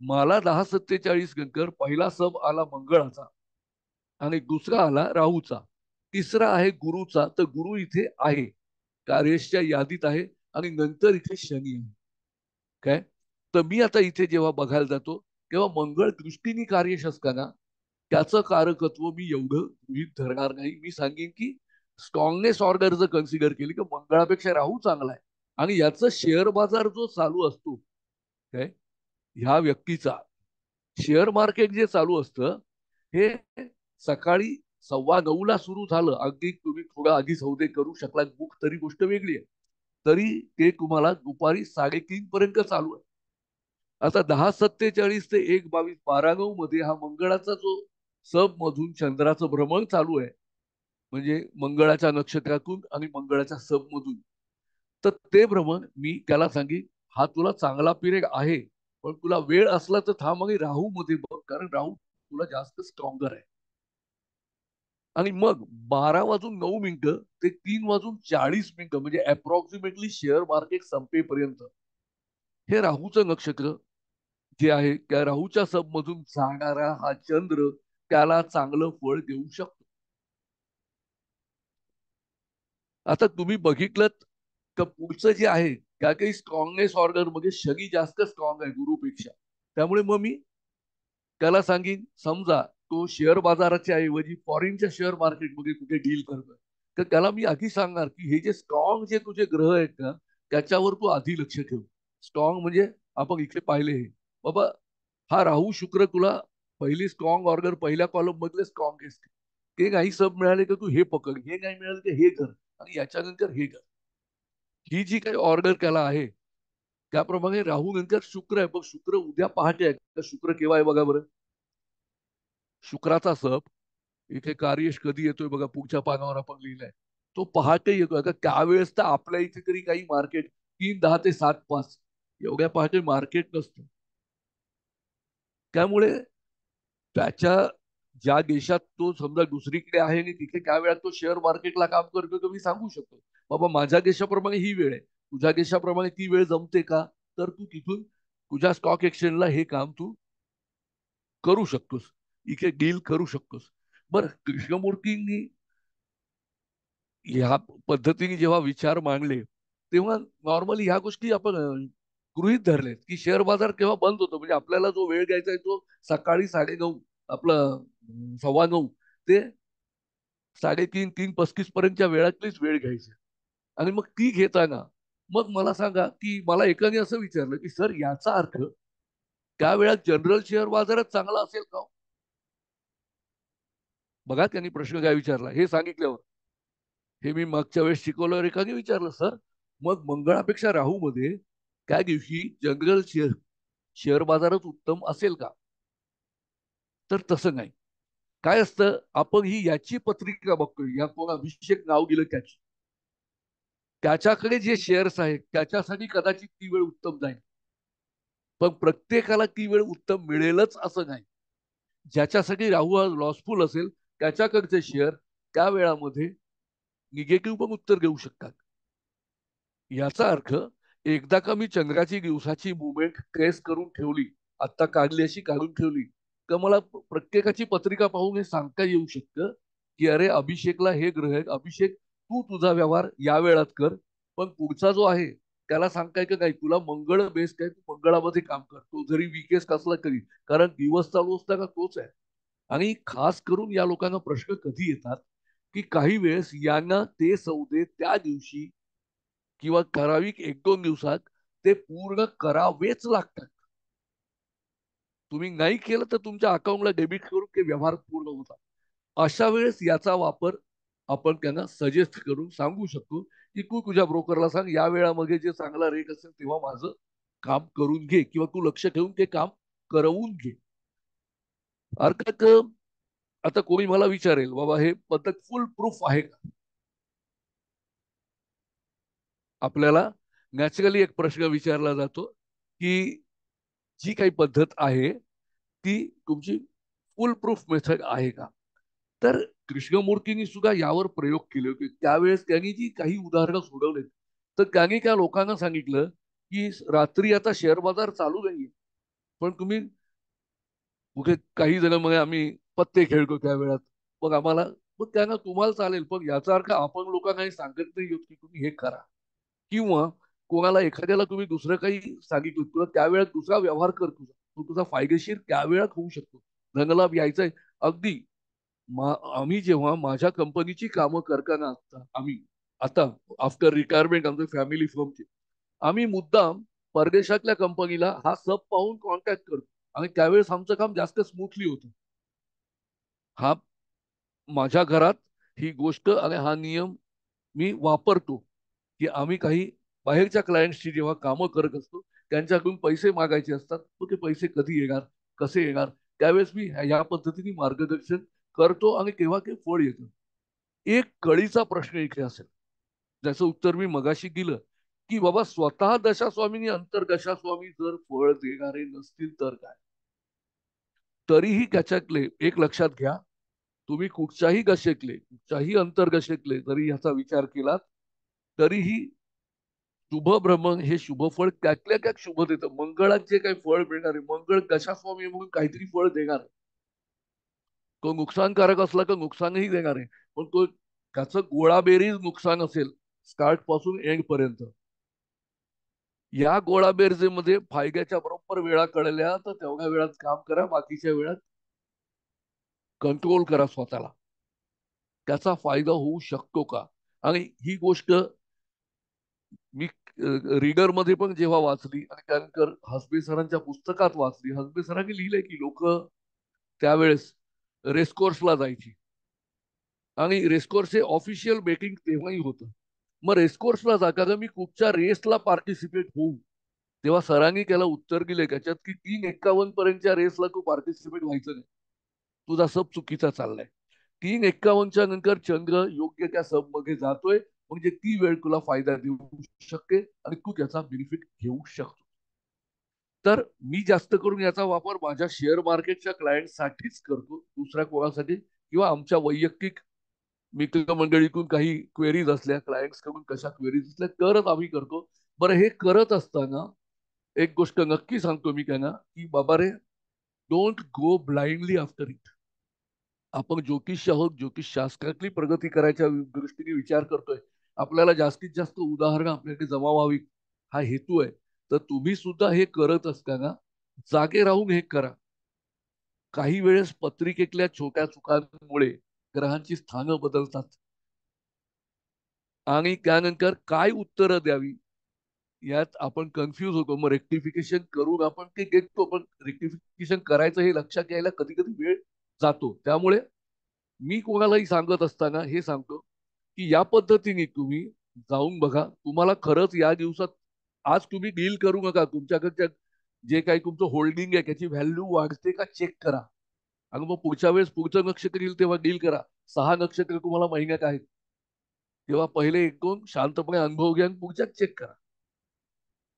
मला 10:47 नंतर पहिला सब आला मंगळाचा, आणि दुसरा आला राहूचा, तिसरा आहे गुरुचा. तर गुरु इथे आहे, कार्यच्या यादीत आहे, आणि नंतर इथे शनी आहे काय. तर मी आता इथे जेव्हा बघायला जातो तेव्हा मंगळ दृष्टीने कार्यश असताना त्याचं कारकत्व मी एवढं गृहीत धरणार नाही. मी सांगेन की स्ट्रॉंगनेस ऑर्डर जर कन्सिडर केली की मंगळापेक्षा राहू चांगला आहे, आणि याचं शेअर बाजार जो चालू असतो काय, ह्या व्यक्तीचा शेअर मार्केट जे चालू असतं हे सकाळी 9:15 सुरू झालं. अगदी तुम्ही थोडा आधी सौदे करू शकला बुक तरी गोष्ट वेगळी आहे, तरी ते तुम्हाला दुपारी 3:30 पर्यंत चालू आहे. आता 10:47 ते 1:22 12:09 मध्ये हा मंगळाचा जो सब मधून चंद्राचं भ्रमण चालू आहे, म्हणजे मंगळाच्या नक्षत्रातून आणि मंगळाच्या सब मधून. तर ते भ्रमण मी त्याला सांगेन, हा तुला चांगला पिरियड आहे, पण तुला वेळ असला तर थांब आणि राहू मध्ये बघ, कारण राहू तुला जास्त स्ट्रॉंगर आहे. आणि मग 12:09 ते 3:40 म्हणजे अप्रॉक्सिमेटली शेअर मार्केट संपेपर्यंत हे राहूचं नक्षत्र जे आहे, त्या राहूच्या सब मधून जाणारा हा चंद्र त्याला चांगलं फळ देऊ शकतो. आता तुम्ही बघितलं तर पुढचं जे आहे त्या काही स्ट्रॉंगनेस ऑर्डर मध्ये शनी जास्त स्ट्रॉंग आहे गुरुपेक्षा. त्यामुळे मग मी त्याला सांगेन, समजा तो शेअर बाजाराच्या ऐवजी फॉरेनच्या शेअर मार्केटमध्ये कुठे डील करतोय, तर त्याला मी आधी सांगणार की हे जे स्ट्रॉंग जे तुझे ग्रह आहेत ना, त्याच्यावर तू आधी लक्ष ठेव. स्ट्रॉंग म्हणजे आपण इथे पाहिले हे बाबा, हा राहू शुक्र तुला पहिली स्ट्रॉंग ऑर्डर पहिल्या कॉलम मधले स्ट्रॉंगेस्ट, ते नाही सब मिळाले तर तू हे पकड, हे नाही मिळाले तर हे कर, आणि याच्यानंतर हे कर. ही जी काही ऑर्डर त्याला आहे त्याप्रमाणे राहू नंतर शुक्र आहे. पण शुक्र उद्या पहाटे आहे. तर शुक्र केव्हा आहे बघा बरं. शुक्राचा सप इथे कार्यश कधी येतोय बघा, पुढच्या पानावर आपण लिहिलंय, तो पहाटे येतोय. आता त्यावेळेस तर आपल्या इथे तरी काही मार्केट 3:10 ते 7:05 एवढ्या पहाटे मार्केट नसतं. त्यामुळे त्याच्या ज्या देशात तो समजा दुसरीकडे आहे आणि तिथे त्या वेळात तो शेअर मार्केटला काम करतो, तर मी सांगू शकतो बाबा माझ्या देशाप्रमाणे ही वेळ आहे, तुझ्या देशाप्रमाणे ती वेळ जमते का, तर तू तिथून तुझ्या स्टॉक एक्सचेंजला हे काम तू करू शकतोस, इथे डील करू शकतोस. बरं, कृष्णमूर्तींनी ह्या पद्धतीने जेव्हा विचार मांडले तेव्हा नॉर्मली ह्या गोष्टी आपण गृहीत धरलेत की शेअर बाजार केव्हा बंद होतो, म्हणजे आपल्याला जो वेळ घ्यायचा आहे तो सकाळी 9:30 आपलं 9:15 ते 3:30 3:35 पर्यंतच्या वेळातलीच वेळ घ्यायची. आणि मग ती घेताना मग मला सांगा की मला एकाने असं विचारलं की सर याचा अर्थ त्या वेळात जनरल शेअर बाजारात चांगला असेल का? बघा त्यांनी प्रश्न काय विचारला हे सांगितल्यावर, हे मी मागच्या वेळेस शिकवल्यावर एकाने विचारलं सर मग मंगळापेक्षा राहू मध्ये त्या दिवशी जनरल शेअर बाजारात उत्तम असेल का? तर तसं नाही. काय असतं, आपण ही याची पत्रिका बघतोय, या कोण अभिषेक नाव गेलं त्याची, त्याच्याकडे जे शेअर्स आहेत त्याच्यासाठी कदाचित ती वेळ उत्तम जाईल, पण प्रत्येकाला ती वेळ उत्तम मिळेलच असं नाही. ज्याच्यासाठी राहू हा लॉसफुल असेल त्याच्याकडचे शेअर त्या वेळामध्ये निगेटिव्ह पण उत्तर देऊ शकतात. याचा अर्थ एकदा का मी चंद्राची दिवसाची मुवमेंट ट्रेस करून ठेवली, आता काढली अशी काढून ठेवली, तर मला प्रत्येकाची पत्रिका पाहून हे सांगता येऊ शकतं की अरे अभिषेकला हे ग्रह आहेत, अभिषेक तू तुझा व्यवहार या वेळात कर, पण पुढचा जो आहे त्याला सांगताय की नाही तुला मंगळ बेस्ट आहे, तू मंगळामध्ये काम कर, तो जरी विकेस कसला तरी, कारण दिवस चालू असता का तोच आहे. आणि खास करून या लोकांना प्रश्न कधी येतात की काही वेळेस यांना ते सौदे त्या दिवशी किंवा ठराविक 1-2 दिवसात ते पूर्ण करावेच लागतात. तुम्ही नाही केलं तर तुमच्या अकाउंटला डेबिट करून ते व्यवहार पूर्ण होतात. अशा वेळेस याचा वापर आपण त्यांना सजेस्ट करून सांगू शकतो की तू तुझ्या ब्रोकरला सांग या वेळामध्ये जे चांगला रेट असेल तेव्हा माझं काम करून घे किंवा तू लक्ष ठेवून ते काम करवून घे. अर्थात आता कोणी मला विचारेल बाबा हे पद्धत फुल प्रूफ आहे का. आपल्याला नॅचरली एक प्रश्न विचारला जातो की जी काही पद्धत आहे ती तुमची फुल प्रूफ मेथड आहे का. तर कृष्णमूर्तींनी सुद्धा यावर प्रयोग केले होते. त्यावेळेस त्यांनी जी काही उदाहरणं सोडवलेत तर त्यांनी त्या लोकांना सांगितलं की रात्री आता शेअर बाजार चालू नाहीये पण तुम्ही कुठे काही जण मग आम्ही पत्ते खेळतो त्या वेळात मग आम्हाला मग त्यांना तुम्हाला चालेल पण याचा अर्थ आपण लोकांना सांगत नाही होत की तुम्ही हे करा किंवा कोणाला एखाद्याला तुम्ही दुसरं काही सांगितलं तुला त्यावेळेत दुसरा व्यवहार कर तुझा तो तुझा फायदेशीर त्यावेळात होऊ शकतो. धनलाभ यायचा आहे. अगदी आम्ही जेव्हा माझ्या कंपनीची कामं करताना असता आम्ही आता आफ्टर रिटायरमेंट आमच्या फॅमिली फर्मचे आम्ही मुद्दाम परदेशातल्या कंपनीला हा सब पाहून कॉन्टॅक्ट करतो आणि त्यावेळेस आमचं काम जास्त स्मूथली होतं. हा माझ्या घरात ही गोष्ट आणि हा नियम मी वापरतो की आम्ही काही बाहेरच्या क्लायंटशी जेव्हा कामं करत असतो त्यांच्याकडून पैसे मागायचे असतात तो ते पैसे कधी येणार कसे येणार त्यावेळेस मी ह्या पद्धतीने मार्गदर्शन करतो आणि तेव्हा ते फळ येतं. एक कळीचा प्रश्न इथे असेल ज्याचं उत्तर मी मगाशी दिलं की बाबा स्वतः दशास्वामीनी अंतर्दशास्वामी जर फळ देणारे नसतील तर काय. तरीही त्याच्यातले एक लक्षात घ्या तुम्ही कुठच्याही गशेतले कुठच्याही अंतर्गशेतले जरी ह्याचा विचार केलात तरीही शुभ भ्रमण हे शुभफळ त्यातल्या त्यात शुभ देतं. मंगळात जे काही फळ मिळणार आहे मंगळ दशास्वामी म्हणून काहीतरी फळ देणार आहे. तो नुकसानकारक असला तर नुकसानही देणार आहे पण तो त्याचं गोळाबेरीज नुकसान असेल स्टार्ट पासून एंड पर्यंत. या गोळाबेरजेमध्ये फायद्याच्या बरोबर वेळा कळल्या तर तेवढ्या वेळात काम करा बाकीच्या वेळात कंट्रोल करा स्वतःला. त्याचा फायदा होऊ शकतो का. आणि ही गोष्ट मी रीडर मध्ये पण जेव्हा वाचली आणि त्यानंतर हसबे सरांच्या पुस्तकात वाचली. हसबे सरांनी लिहिलंय की लोक त्यावेळेस रेसकोर्सला जायची आणि रेसकोर्सचे ऑफिशियल बेटिंग तेव्हाही होतं. मग रेसकोर्सला जाता मी कुठच्या रेसला पार्टिसिपेट होऊ तेव्हा सरांनी त्याला उत्तर दिले त्याच्यात की 3:51 पर्यंतच्या रेसला तू पार्टिसिपेट व्हायचं नाही तुझा सब चुकीचा चाललाय. 3:51च्या नंतर चंद्र योग्य त्या सब मध्ये जातोय म्हणजे ती वेळ तुला फायदा देऊ शकते आणि तू त्याचा बेनिफिट घेऊ शकतो. तर मी जास्त करून याचा वापर माझ्या शेअर मार्केटच्या क्लायंटसाठीच करतो दुसऱ्या कोणासाठी किंवा आमच्या वैयक्तिक मित्रमंडळीतून काही क्वेरीज असल्या क्लायंट्स कडून कशा क्वेरीज असल्या तरच आम्ही करतो. बरं हे करत असताना एक गोष्ट नक्की सांगतो मी त्यांना की बाबा रे don't go blindly after it. आपण ज्योतिष आहोत ज्योतिष शास्त्रातली प्रगती करायच्या दृष्टीने विचार करतोय आपल्याला जास्तीत जास्त उदाहरणं आपल्याकडे जमा व्हावी हा हेतू आहे. तर तुम्ही सुद्धा हे करत असताना जागे राहून हे करा. काही वेळेस पत्रिकेतल्या छोट्या चुकांमुळे ग्रहांची स्थानं बदलतात आणि त्यानंतर काय उत्तरं द्यावी यात आपण कन्फ्यूज होतो. मग रेक्टिफिकेशन करून आपण ते घेतो पण रेक्टिफिकेशन करायचं हे लक्षात यायला कधी कधी वेळ जातो. त्यामुळे मी कोणालाही सांगत असताना हे सांगतो की या पद्धतीने तुम्ही जाऊन बघा. तुम्हाला खरंच या दिवसात आज तुम्ही डील करू नका. तुमच्याकडच्या जे काही तुमचं होल्डिंग आहे त्याची व्हॅल्यू वाढते का चेक करा आणि मग पुढच्या वेळेस पुढचं नक्षत्र येईल तेव्हा डील करा. 6 नक्षत्र तुम्हाला महिन्यात आहेत तेव्हा पहिले 1-2 शांतपणे अनुभव घ्या आणि पुढच्यात चेक करा.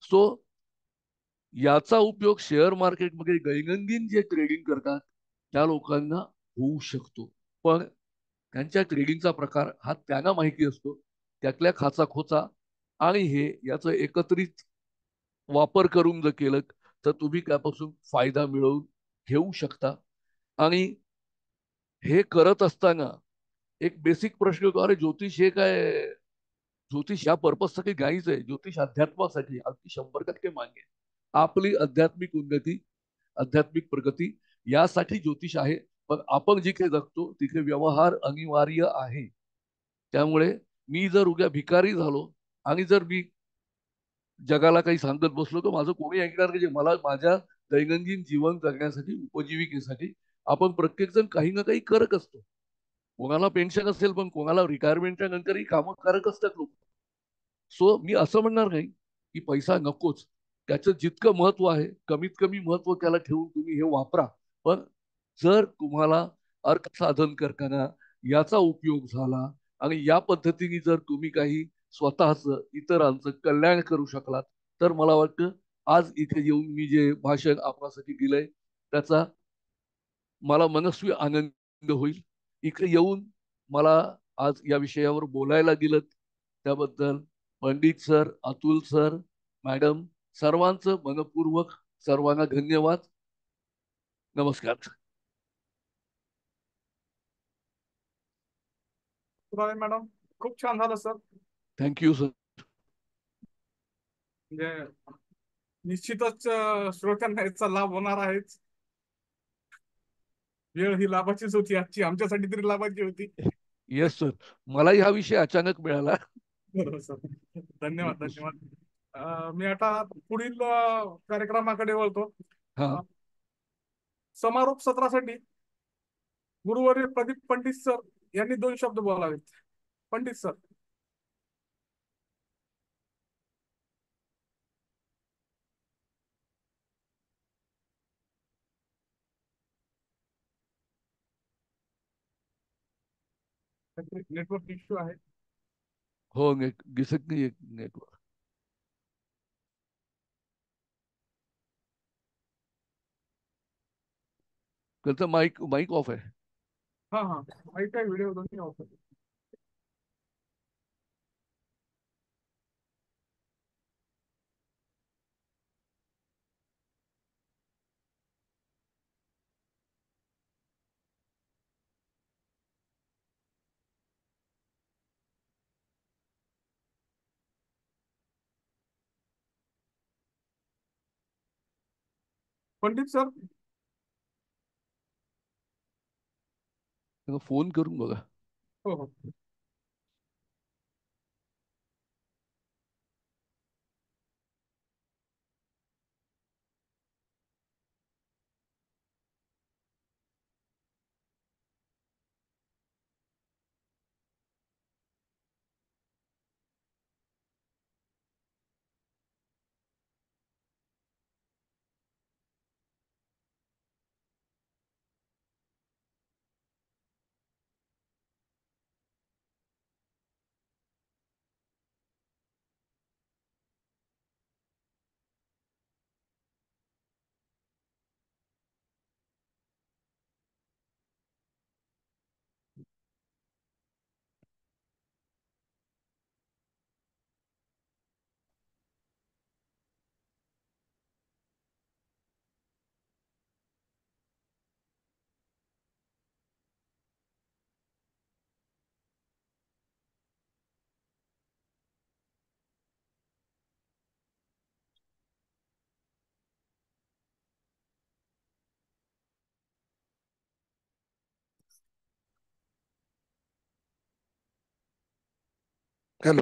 सो याचा उपयोग शेअर मार्केटमध्ये दैनंदिन जे ट्रेडिंग करतात त्या लोकांना होऊ शकतो. पण त्यांच्या ट्रेडिंगचा प्रकार हा त्यांना माहिती असतो त्यातल्या खाचा खोचा आणि हे याचं एकत्रित वापर करून जर केलं तर तुम्ही त्यापासून फायदा मिळवून घेऊ शकता. आणि हे करत असताना एक बेसिक प्रश्न होतो अरे ज्योतिष हे काय ज्योतिष या पर्पजसाठी घ्यायचं आहे. ज्योतिष अध्यात्मासाठी अगदी 100% मान्य आहे. आपली आध्यात्मिक उन्नती आध्यात्मिक प्रगती यासाठी ज्योतिष आहे. पण आपण जिथे जगतो तिथे व्यवहार अनिवार्य आहे. त्यामुळे मी जर उद्या भिकारी झालो आणि जर मी जगाला काही सांगत बसलो तर माझं कोणी ऐकणार नाही. मला माझ्या दैनंदिन जीवन जगण्यासाठी, उपजीविकेसाठी आपण प्रत्येक जण काही ना काही करत असतो. कोणाला पेन्शन असेल, पण कोणाला रिटायरमेंटच्या नंतरही कामं करत असतात लोक. सो मी असं म्हणणार नाही की पैसा नकोच. त्याचं जितकं महत्व आहे, कमीत कमी महत्व त्याला ठेवून तुम्ही हे वापरा. पण जर तुम्हाला अर्थसाधन करताना याचा उपयोग झाला आणि या पद्धतीने जर तुम्ही काही स्वतःचं, इतरांचं कल्याण करू शकलात, तर मला वाटतं आज इथे येऊन मी जे भाषण आपल्यासाठी दिलंय त्याचा मला मनस्वी आनंद होईल. इकडे येऊन मला आज या विषयावर बोलायला दिलं त्याबद्दल Pandit sir, Atul sir, madam सर्वांचं मनपूर्वक सर्वांना धन्यवाद. नमस्कार. मॅडम खूप छान झालं सर. Thank you sir. म्हणजे निश्चितच श्रोत्यांना याचा लाभ होणार आहेच. वेळ ही लाभाचीच होती आजची, आमच्यासाठी तरी लाभाची होती. येस सर, मलाही हा विषय अचानक मिळाला. बरोबर सर, धन्यवाद धन्यवाद. मी आता पुढील कार्यक्रमाकडे वळतो. हा, समारोप सत्रासाठी गुरुवर्य प्रदीप पंडित सर यांनी 2 शब्द बोलावेत. पंडित सर. नेटवर्क इश्यू आहे. हो, दिसत नाही नेटवर्क. त्याचा माईक माईक ऑफ आहे. हा हा, माईक आहे, व्हिडिओ दोन्ही ऑफ आहे. पंडित सर. फोन करून बघा. हो हो. हॅलो.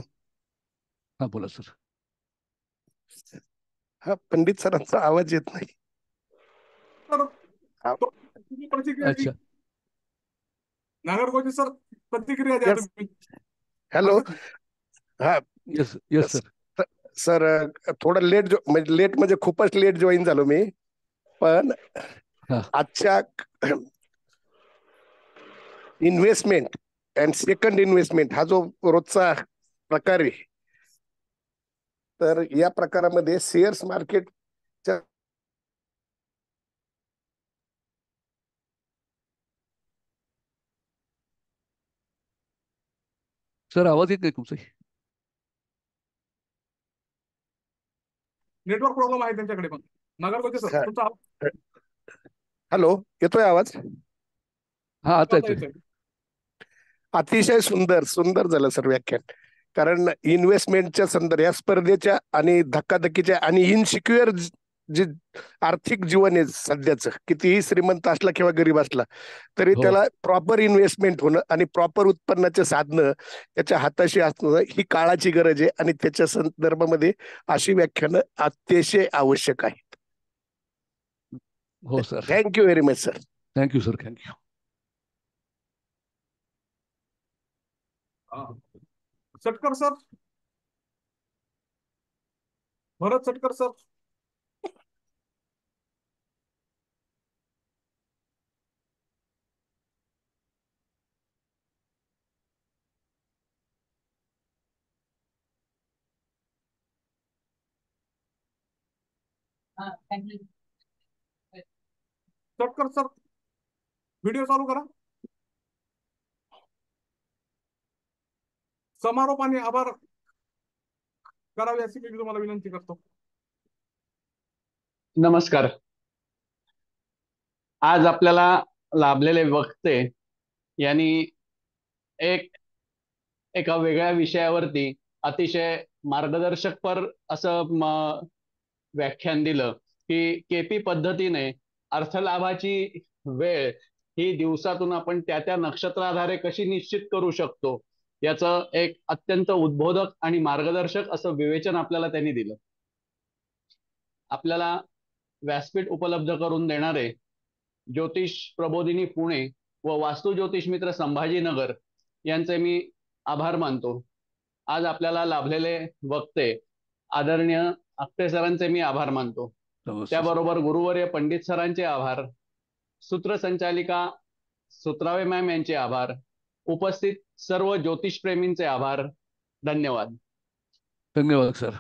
हा बोला सर. हा, पंडित सरांचा आवाज येत नाही. प्रतिक्रिया अच्छा. नागरगोजे सर, प्रतिक्रिया द्या तुम्ही. हॅलो. हा येस येस सर. सर, थोडं लेट म्हणजे खूपच लेट जॉईन झालो मी. पण आजच्या इन्व्हेस्टमेंट अँड सेकंड इन्व्हेस्टमेंट हा जो रोजचा प्रकार आहे, तर या प्रकारामध्ये शेअर्स मार्केटच्या सर आवाज येत नाही तुमचा. नेटवर्क प्रॉब्लेम आहे त्यांच्याकडे पण. नागरगोजे सर तुमचा. हॅलो, येतोय आवाज? हा, आता आवाज येतोय. येतोय. अतिशय सुंदर सुंदर झालं सर व्याख्यान. कारण इन्व्हेस्टमेंटच्या संदर्भात, या स्पर्धेच्या आणि धक्काधक्कीच्या आणि इनसिक्युअर जे आर्थिक जीवन आहे सध्याचं, कितीही श्रीमंत असला किंवा गरीब असला तरी हो. त्याला प्रॉपर इन्व्हेस्टमेंट होणं आणि प्रॉपर उत्पन्नाचे साधनं त्याच्या हाताशी असणं ही काळाची गरज आहे. आणि त्याच्या संदर्भामध्ये अशी व्याख्यानं अतिशय आवश्यक आहेत. हो sir. Thank you very much sir. Thank you sir. Thank you. Chatkar sir, Bharat Chatkar sir. Chatkar sir, video चालू करा. समारोप आणि आभार करावे अशी मी तुम्हाला विनंती करतो. नमस्कार. आज आपल्याला लाभलेले वक्ते यांनी एका वेगळ्या विषयावरती अतिशय मार्गदर्शकपर असं व्याख्यान दिलं की केपी पद्धतीने अर्थलाभाची वेळ ही दिवसातून आपण त्या नक्षत्राधारे कशी निश्चित करू शकतो याचं एक अत्यंत उद्बोधक आणि मार्गदर्शक असं विवेचन आपल्याला त्यांनी दिलं. आपल्याला व्यासपीठ उपलब्ध करून देणारे ज्योतिष प्रबोधिनी पुणे व वास्तू ज्योतिष मित्र संभाजीनगर यांचे मी आभार मानतो. आज आपल्याला लाभलेले वक्ते आदरणीय आपटे सरांचे मी आभार मानतो. त्याबरोबर गुरुवर्य पंडित सरांचे आभार, सूत्रसंचालिका सुत्रावे मॅम यांचे आभार, उपस्थित सर्व ज्योतिष प्रेमींचे आभार. धन्यवाद. धन्यवाद सर.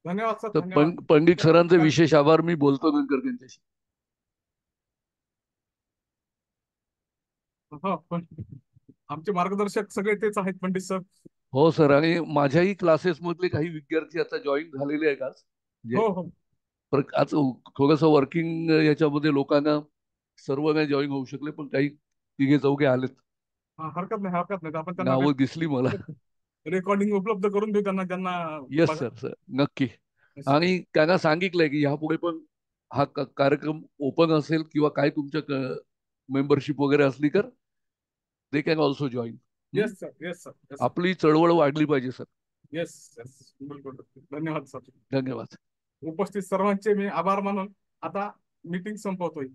धन्यवाद सर. पंडित सरांचे विशेष आभार. मी बोलतो नंतर त्यांच्याशी. आमचे मार्गदर्शक सगळे तेच आहेत पंडित सर. हो सर. आणि माझ्याही क्लासेस मधले काही विद्यार्थी आता जॉईन झालेले आहेत आज. हो. आज थोडंसं वर्किंग याच्यामध्ये लोकांना सर्व नाही जॉईन होऊ शकले, पण काही तिघे चौघे आलेत. हरकत नाही. आपण त्यांना नावं दिसली मला. रेकॉर्डिंग उपलब्ध करून देऊ त्यांना. Yes sir. सर नक्की. आणि त्यांना सांगितलंय की यापुढे पण हा कार्यक्रम ओपन असेल किंवा काय तुमच्या मेंबरशिप वगैरे असली तर they can also join. Yes sir. Yes sir. आपली चळवळ वाढली पाहिजे सर. येस. बिलकुल. धन्यवाद सर. धन्यवाद. उपस्थित सर्वांचे मी आभार मानून आता मीटिंग संपवतोय.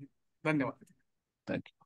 धन्यवाद. थँक्यू.